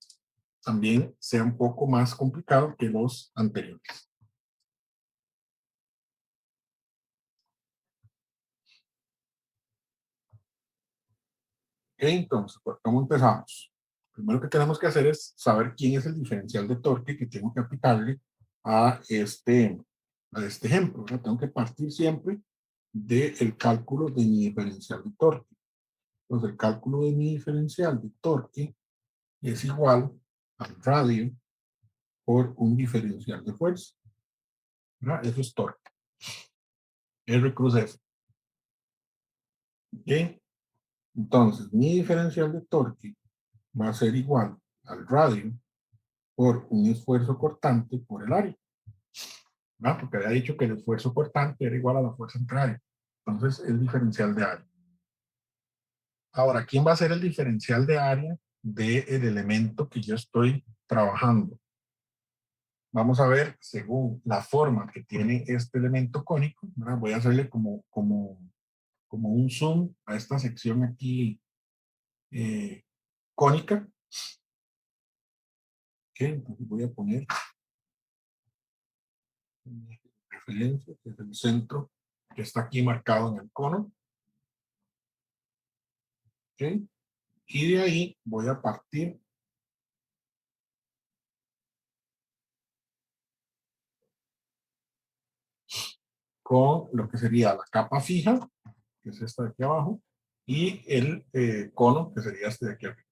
también sea un poco más complicado que los anteriores. Entonces, ¿cómo empezamos? Primero que tenemos que hacer es saber quién es el diferencial de torque que tengo que aplicarle a este ejemplo, ¿no? Tengo que partir siempre del cálculo de mi diferencial de torque. Entonces, el cálculo de mi diferencial de torque es igual al radio por un diferencial de fuerza, ¿no? Eso es torque. R cruz F. ¿Ok? Entonces, mi diferencial de torque va a ser igual al radio por un esfuerzo cortante por el área, ¿no? Porque había dicho que el esfuerzo cortante era igual a la fuerza entre área. Entonces, el diferencial de área. Ahora, ¿quién va a ser el diferencial de área del elemento que yo estoy trabajando? Vamos a ver, según la forma que tiene este elemento cónico, ¿verdad? Voy a hacerle como un zoom a esta sección aquí cónica. Okay, entonces voy a poner referencia, que es el centro que está aquí marcado en el cono. Okay, y de ahí voy a partir con lo que sería la capa fija, que es esta de aquí abajo, y el cono, que sería este de aquí arriba.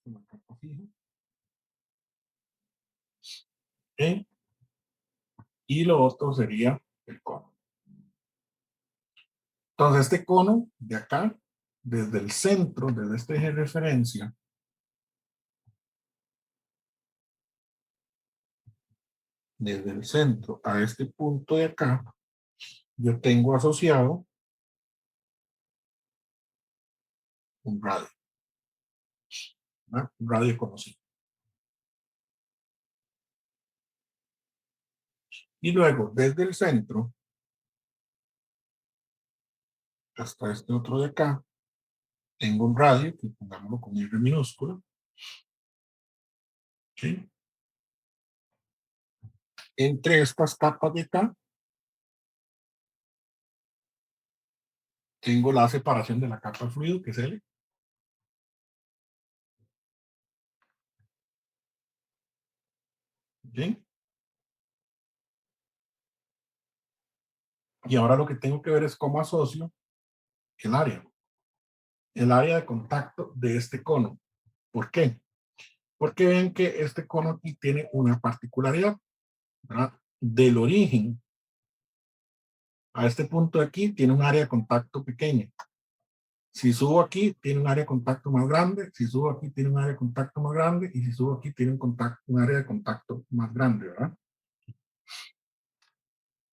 Una capa fija. Okay, y lo otro sería el cono. Entonces, este cono de acá, desde el centro, desde este eje de referencia, desde el centro a este punto de acá, yo tengo asociado un radio, ¿no? Un radio conocido. Y luego, desde el centro hasta este otro de acá, tengo un radio, que pongámoslo con R minúscula. ¿Sí? Entre estas capas de acá, tengo la separación de la capa de fluido, que es L. ¿Sí? Y ahora lo que tengo que ver es cómo asocio el área. el área de contacto de este cono. ¿Por qué? Porque ven que este cono aquí tiene una particularidad, ¿verdad? Del origen a este punto de aquí tiene un área de contacto pequeña. Si subo aquí, tiene un área de contacto más grande. Si subo aquí, tiene un área de contacto más grande. Y si subo aquí, tiene un área de contacto más grande, ¿verdad?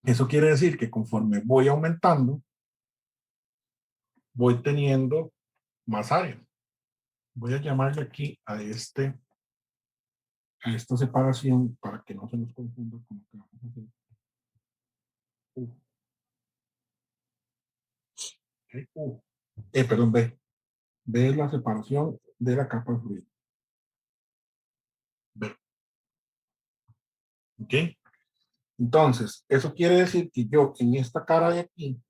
Eso quiere decir que conforme voy aumentando, voy teniendo más área. Voy a llamarle aquí a esta separación para que no se nos confunda con lo que vamos a hacer. Perdón, B. B es la separación de la capa de fluido. B. ¿Ok? Entonces, eso quiere decir que yo en esta cara de aquí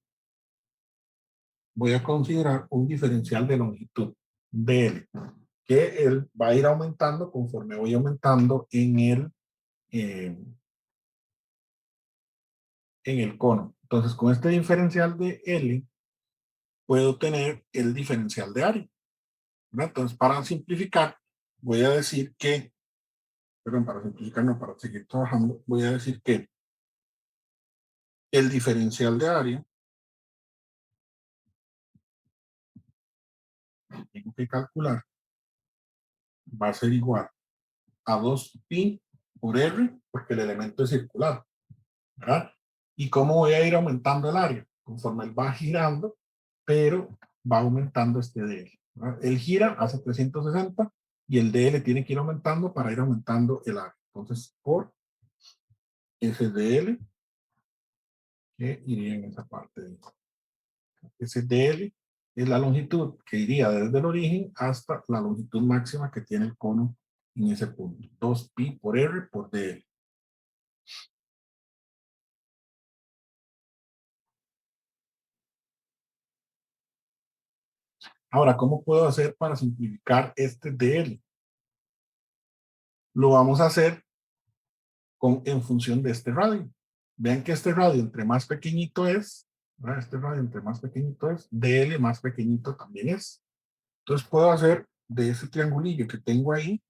voy a considerar un diferencial de longitud DL, que él va a ir aumentando conforme voy aumentando en el cono. Entonces, con este diferencial de L, puedo tener el diferencial de área, ¿verdad? Entonces, para simplificar, voy a decir que, perdón, para simplificar, no, para seguir trabajando, voy a decir que el diferencial de área, tengo que calcular, va a ser igual a 2pi por R, porque el elemento es circular, ¿verdad? ¿Y cómo voy a ir aumentando el área? Conforme él va girando, pero va aumentando este DL, ¿verdad? Él gira, hace 360, y el DL tiene que ir aumentando para ir aumentando el área. Entonces, por ese DL, que iría en esa parte de ese DL es la longitud que iría desde el origen hasta la longitud máxima que tiene el cono en ese punto. 2pi por R por DL. Ahora, ¿cómo puedo hacer para simplificar este DL? Lo vamos a hacer en función de este radio. Vean que este radio entre más pequeñito es, ¿verdad? Este radio entre más pequeñito es, DL más pequeñito también es. Entonces puedo hacer de ese triangulillo que tengo ahí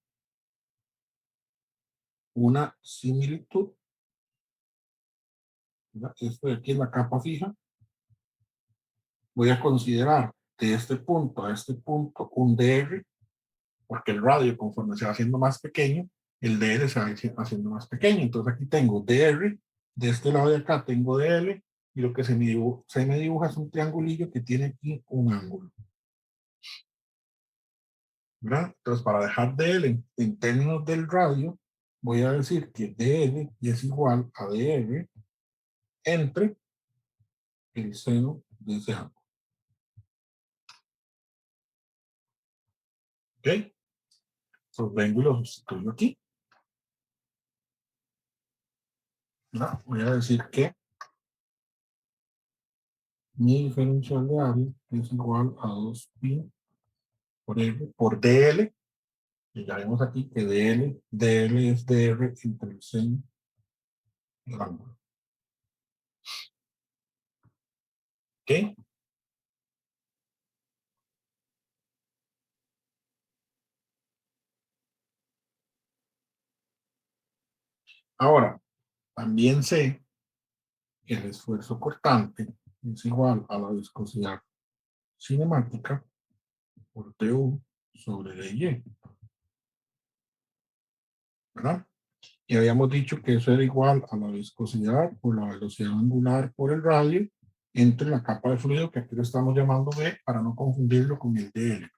una similitud. ¿Verdad? Esto de aquí es la capa fija. Voy a considerar de este punto a este punto un DR, porque el radio conforme se va haciendo más pequeño, el DR se va haciendo más pequeño. Entonces aquí tengo DR, de este lado de acá tengo DL, y lo que se me dibuja es un triangulillo que tiene aquí un ángulo. ¿Verdad? Entonces para dejar DL en términos del radio, voy a decir que DL es igual a DR entre el seno de ese ángulo. ¿Ok? Entonces vengo y lo sustituyo aquí. ¿No? Voy a decir que mi diferencial de área es igual a 2pi por R por DL. Y ya vemos aquí que DL es DR entre el seno y el ángulo. ¿Ok? Ahora, también sé que el esfuerzo cortante es igual a la viscosidad cinemática por TU sobre DY. ¿Verdad? Y habíamos dicho que eso era igual a la viscosidad por la velocidad angular por el radio entre la capa de fluido, que aquí lo estamos llamando B, para no confundirlo con el DL.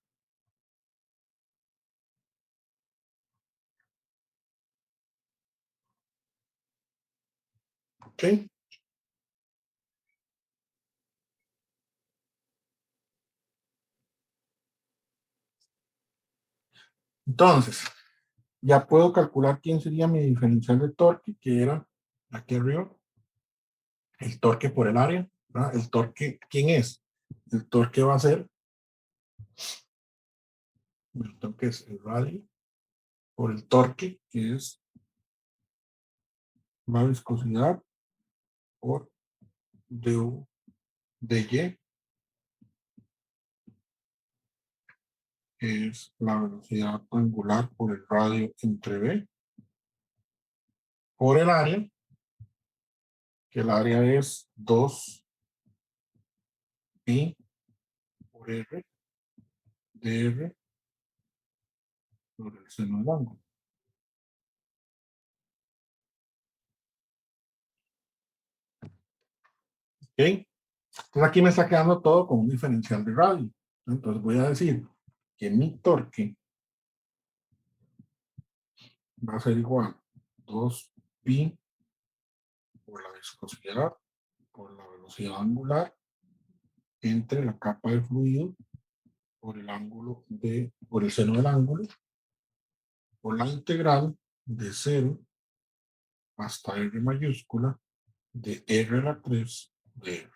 ¿Ok? Entonces, ya puedo calcular quién sería mi diferencial de torque, que era aquí arriba, el torque por el área, ¿verdad? El torque, ¿quién es? El torque va a ser, el torque es el radio por el torque, que es la viscosidad por du dy es la velocidad angular por el radio entre B por el área, que el área es 2 pi por R dr sobre el seno del ángulo. ¿Ok? Entonces aquí me está quedando todo con un diferencial de radio. Entonces voy a decir que mi torque va a ser igual a 2 pi por la viscosidad por la velocidad angular entre la capa de fluido por el ángulo por el seno del ángulo por la integral de 0 hasta R mayúscula de R a la 3 de R.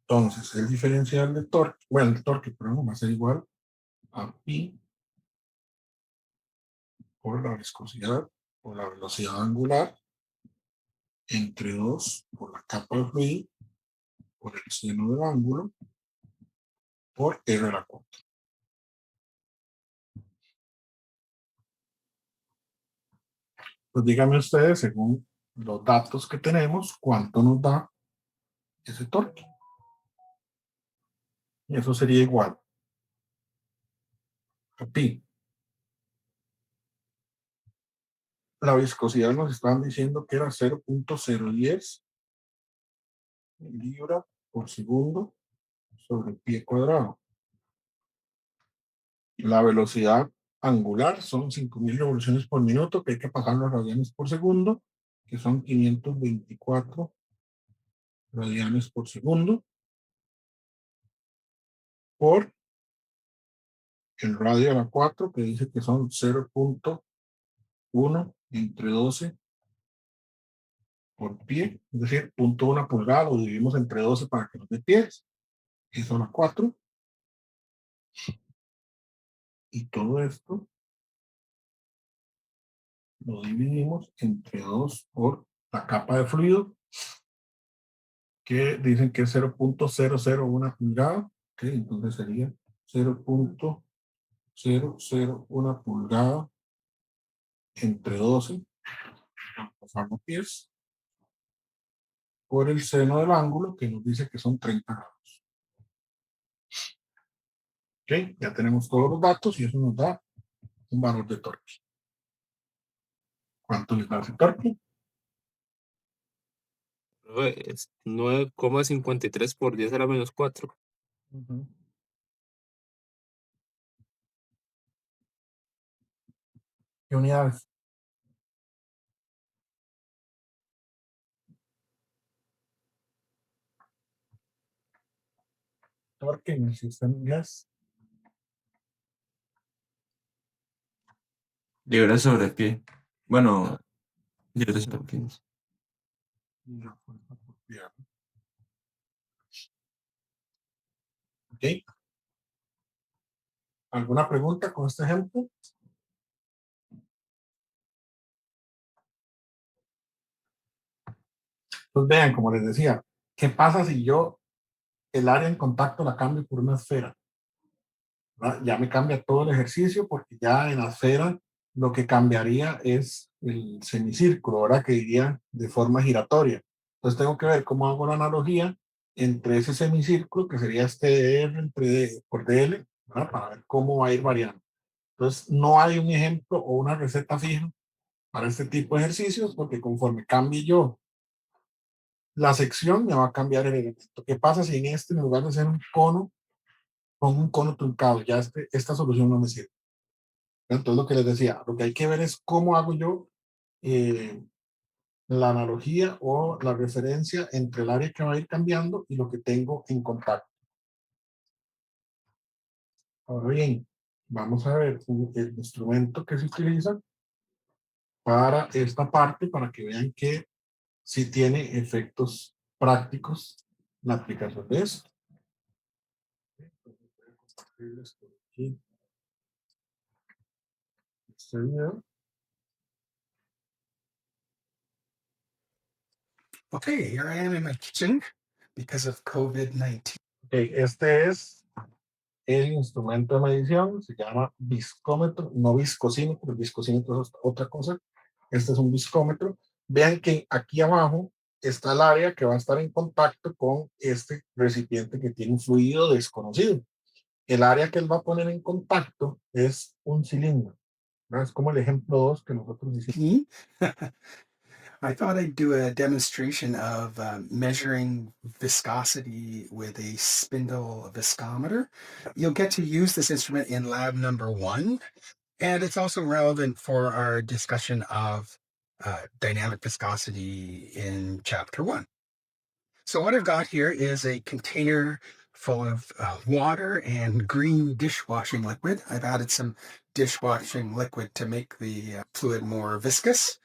Entonces el diferencial de torque, bueno, el torque, perdón, va a ser igual a pi por la viscosidad por la velocidad angular entre 2 por la capa de fluido por el seno del ángulo por R a la 4. Pues díganme ustedes, según los datos que tenemos, cuánto nos da ese torque. Y eso sería igual a pi. La viscosidad nos estaban diciendo que era 0.010 libra por segundo sobre el pie cuadrado. La velocidad angular son 5.000 revoluciones por minuto, que hay que pasar los radianes por segundo, que son 524 radianes por segundo, por el radio a la 4, que dice que son 0.1 entre 12 por pie, es decir, 0.1 pulgada, lo dividimos entre 12 para que nos dé pies, eso a la 4. Y todo esto lo dividimos entre 2 por la capa de fluido, que dicen que es 0.001 pulgada, ¿okay? Entonces sería 0.001 pulgada entre 12, pasamos pies, por el seno del ángulo, que nos dice que son 30 grados. ¿Ok? Ya tenemos todos los datos y eso nos da un valor de torque. ¿Cuánto les da ese torque? Es 9,53 por 10 a la menos 4. ¿Qué unidades? Torque en el sistema inglés. Libra sobre pie. Bueno, libra sobre pie. Y la fuerza por pie. ¿Ok? ¿Alguna pregunta con este ejemplo? Pues vean, como les decía, ¿qué pasa si yo el área en contacto la cambio por una esfera? ¿Verdad? Ya me cambia todo el ejercicio porque ya en la esfera lo que cambiaría es el semicírculo, ¿verdad? Que iría de forma giratoria. Entonces tengo que ver cómo hago la analogía entre ese semicírculo, que sería este R por DL, ¿verdad? Para ver cómo va a ir variando. Entonces no hay un ejemplo o una receta fija para este tipo de ejercicios, porque conforme cambie yo la sección, me va a cambiar el elemento. ¿Qué pasa si en en lugar de ser un cono, pongo un cono truncado? Ya esta solución no me sirve. Entonces lo que les decía, lo que hay que ver es cómo hago yo la analogía o la referencia entre el área que va a ir cambiando y lo que tengo en contacto. Ahora bien, vamos a ver el instrumento que se utiliza para esta parte, para que vean que sí tiene efectos prácticos la aplicación de esto. Entonces, voy a compartirles por aquí este video. Okay, here I am in my kitchen because of COVID-19. Okay, este es el instrumento de medición se llama viscómetro, no viscosímetro, el viscosímetro es otra cosa. Este es un viscómetro. Vean que aquí abajo está el área que va a estar en contacto con este recipiente que tiene un fluido desconocido. El área que él va a poner en contacto es un cilindro, ¿no? Es como el ejemplo 2 que nosotros hicimos. I thought I'd do a demonstration of measuring viscosity with a spindle viscometer. You'll get to use this instrument in lab number 1, and it's also relevant for our discussion of dynamic viscosity in chapter 1. So what I've got here is a container full of water and green dishwashing liquid. I've added some dishwashing liquid to make the fluid more viscous,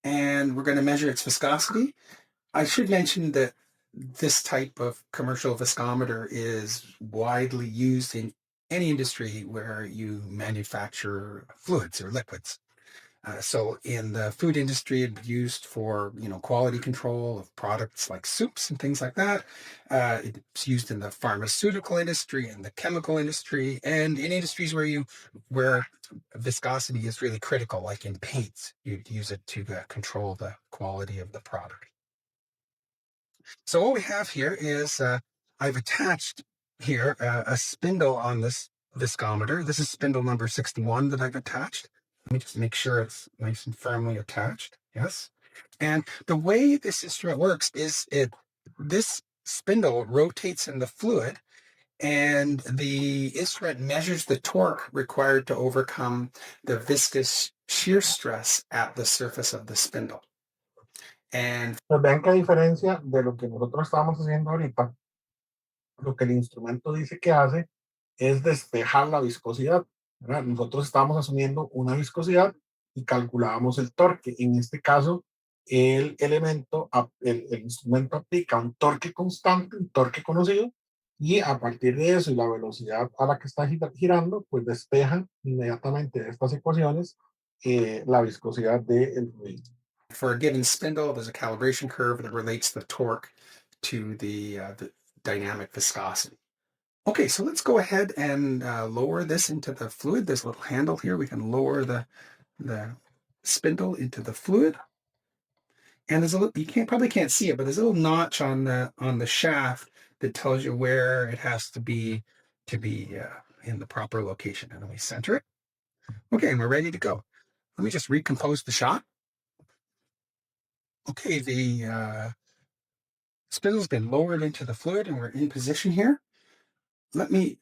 and we're going to measure its viscosity. I should mention that this type of commercial viscometer is widely used in any industry where you manufacture fluids or liquids. So in the food industry, it's used for quality control of products like soups and things like that. It's used in the pharmaceutical industry and the chemical industry, and in industries where viscosity is really critical, like in paints, you'd use it to control the quality of the product. So what we have here is I've attached here a spindle on this viscometer. This is spindle number 61 that I've attached. Let me just make sure it's nice and firmly attached. Yes. And the way this instrument works is this spindle rotates in the fluid, and the instrument measures the torque required to overcome the viscous shear stress at the surface of the spindle. And Pues vean que a diferencia de lo que nosotros estamos haciendo ahorita, lo que el instrumento dice que hace es despejar la viscosidad, ¿verdad? Nosotros estamos asumiendo una viscosidad y calculábamos el torque. En este caso, el instrumento aplica un torque constante, un torque conocido, y a partir de eso y la velocidad a la que está girando, pues despejan inmediatamente de estas ecuaciones la viscosidad del fluido. for a given spindle, there's a calibration curve that relates the torque to the dynamic viscosity. Okay, so let's go ahead and lower this into the fluid. There's a little handle here. We can lower the spindle into the fluid. And there's a little, probably can't see it, but there's a little notch on the shaft that tells you where it has to be in the proper location. And then we center it. Okay, and we're ready to go. Let me just recompose the shot. Okay, the spindle's been lowered into the fluid and we're in position here. Let me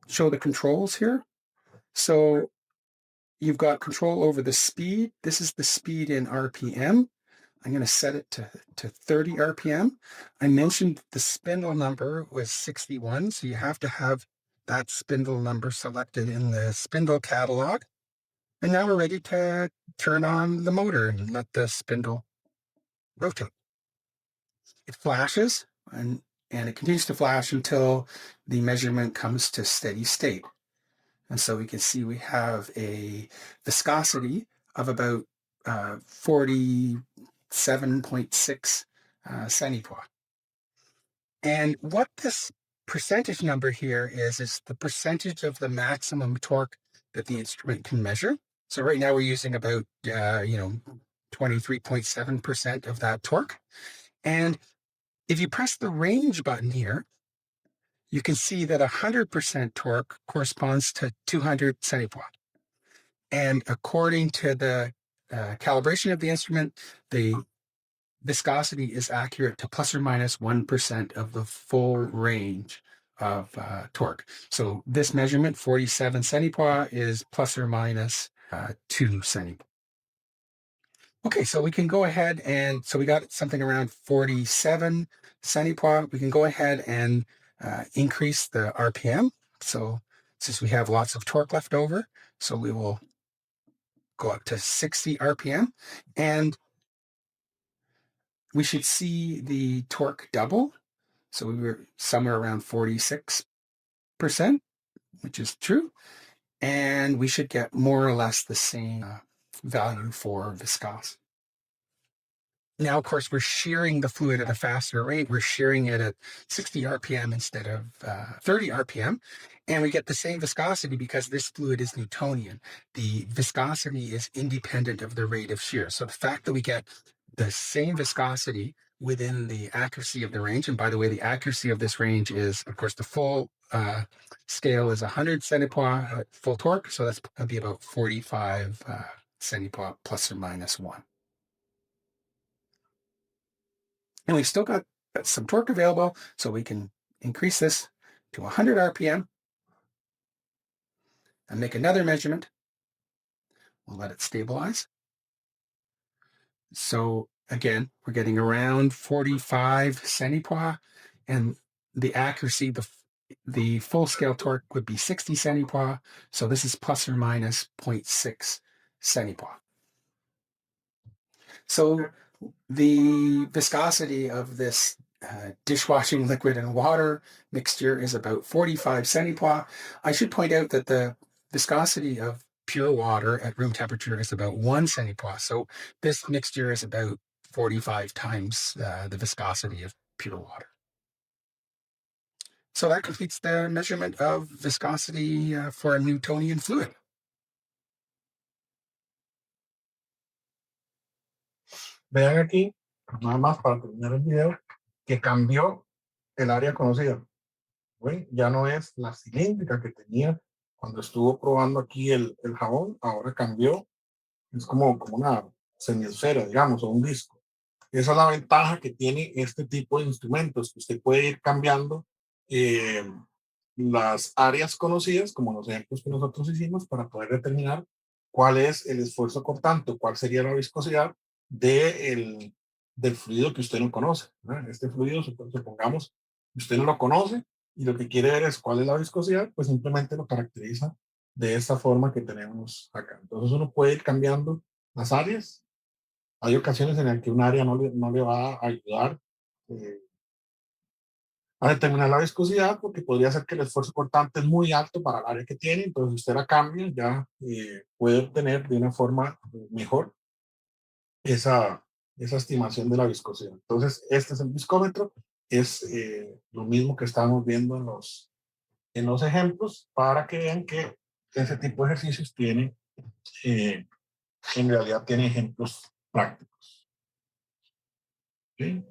show the controls here. So you've got control over the speed. This is the speed in RPM. I'm going to set it to 30 RPM. I mentioned the spindle number was 61, so you have to have that spindle number selected in the spindle catalog. And now we're ready to turn on the motor and let the spindle rotate. It flashes and it continues to flash until the measurement comes to steady state. And so we can see we have a viscosity of about 47.6 centipoise. And what this percentage number here is the percentage of the maximum torque that the instrument can measure. So right now we're using about 23.7% of that torque. And if you press the range button here, you can see that 100% torque corresponds to 200 centipoise. And according to the calibration of the instrument, the viscosity is accurate to plus or minus 1% of the full range of torque. So this measurement, 47 centipoise, is plus or minus 2 centipoise. Okay, so we can go ahead and, so we got something around 47 centipoise. We can go ahead and increase the RPM. So since we have lots of torque left over, so we will go up to 60 RPM, and we should see the torque double. So we were somewhere around 46%, which is true. And we should get more or less the same value for viscosity. Now, of course, we're shearing the fluid at a faster rate. We're shearing it at 60 RPM instead of 30 RPM. And we get the same viscosity because this fluid is Newtonian. The viscosity is independent of the rate of shear. So the fact that we get the same viscosity within the accuracy of the range, and by the way, the accuracy of this range is, of course, the full scale is 100 centipois at full torque. So that's going to be about 45 centipois plus or minus 1. And we've still got some torque available, so we can increase this to 100 RPM and make another measurement. We'll let it stabilize. So again, we're getting around 45 centipois, and the accuracy, the full scale torque would be 60 centipois. So this is plus or minus 0.6 centipois. So the viscosity of this dishwashing liquid and water mixture is about 45 centipois. I should point out that the viscosity of pure water at room temperature is about 1 centipois. So this mixture is about 45 times the viscosity of pure water. So that completes the measurement of viscosity for a Newtonian fluid. Vean aquí, nada más para terminar el video, que cambió el área conocida. ¿Ven? Ya no es la cilíndrica que tenía cuando estuvo probando aquí el jabón, ahora cambió. Es como una semiesfera, digamos, o un disco. Esa es la ventaja que tiene este tipo de instrumentos, que usted puede ir cambiando las áreas conocidas, como los ejemplos que nosotros hicimos, para poder determinar cuál es el esfuerzo cortante, cuál sería la viscosidad del fluido que usted no conoce, ¿verdad? Este fluido, supongamos, usted no lo conoce y lo que quiere ver es cuál es la viscosidad, pues simplemente lo caracteriza de esta forma que tenemos acá. Entonces uno puede ir cambiando las áreas. Hay ocasiones en las que un área no le va a ayudar a determinar la viscosidad, porque podría ser que el esfuerzo cortante es muy alto para el área que tiene, entonces usted la cambia, ya puede obtener de una forma mejor esa estimación de la viscosidad. Entonces, este es el viscómetro, es lo mismo que estamos viendo en los ejemplos, para que vean que ese tipo de ejercicios tiene, en realidad tiene ejemplos prácticos. ¿Sí?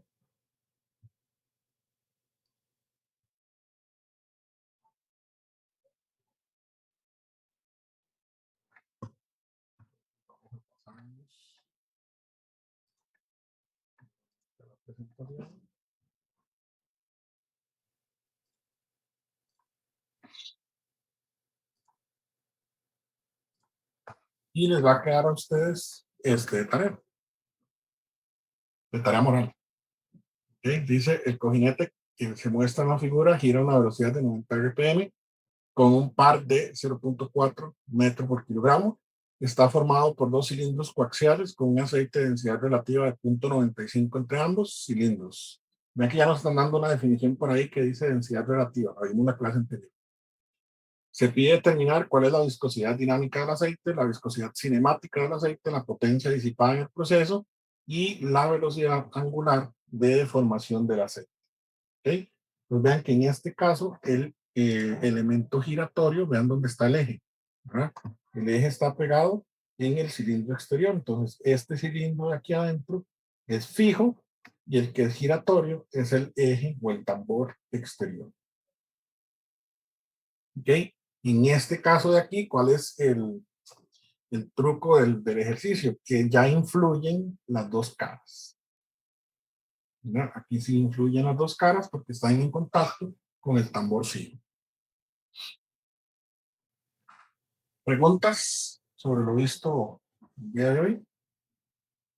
Y les va a quedar a ustedes de tarea moral. ¿Okay? Dice, el cojinete que se muestra en la figura gira a una velocidad de 90 RPM con un par de 0.4 metros por kilogramo. Está formado por dos cilindros coaxiales con un aceite de densidad relativa de 0.95 entre ambos cilindros. Vean que ya nos están dando una definición por ahí que dice densidad relativa. La vimos en la clase anterior. Se pide determinar cuál es la viscosidad dinámica del aceite, la viscosidad cinemática del aceite, la potencia disipada en el proceso y la velocidad angular de deformación del aceite. ¿Okay? Pues vean que en este caso el elemento giratorio, vean dónde está el eje, ¿verdad? El eje está pegado en el cilindro exterior, entonces este cilindro de aquí adentro es fijo y el que es giratorio es el eje o el tambor exterior. ¿Ok? En este caso de aquí, ¿cuál es el truco del ejercicio? Que ya influyen las dos caras. ¿Verdad? Aquí sí influyen las dos caras porque están en contacto con el tambor fijo. ¿Preguntas sobre lo visto el día de hoy?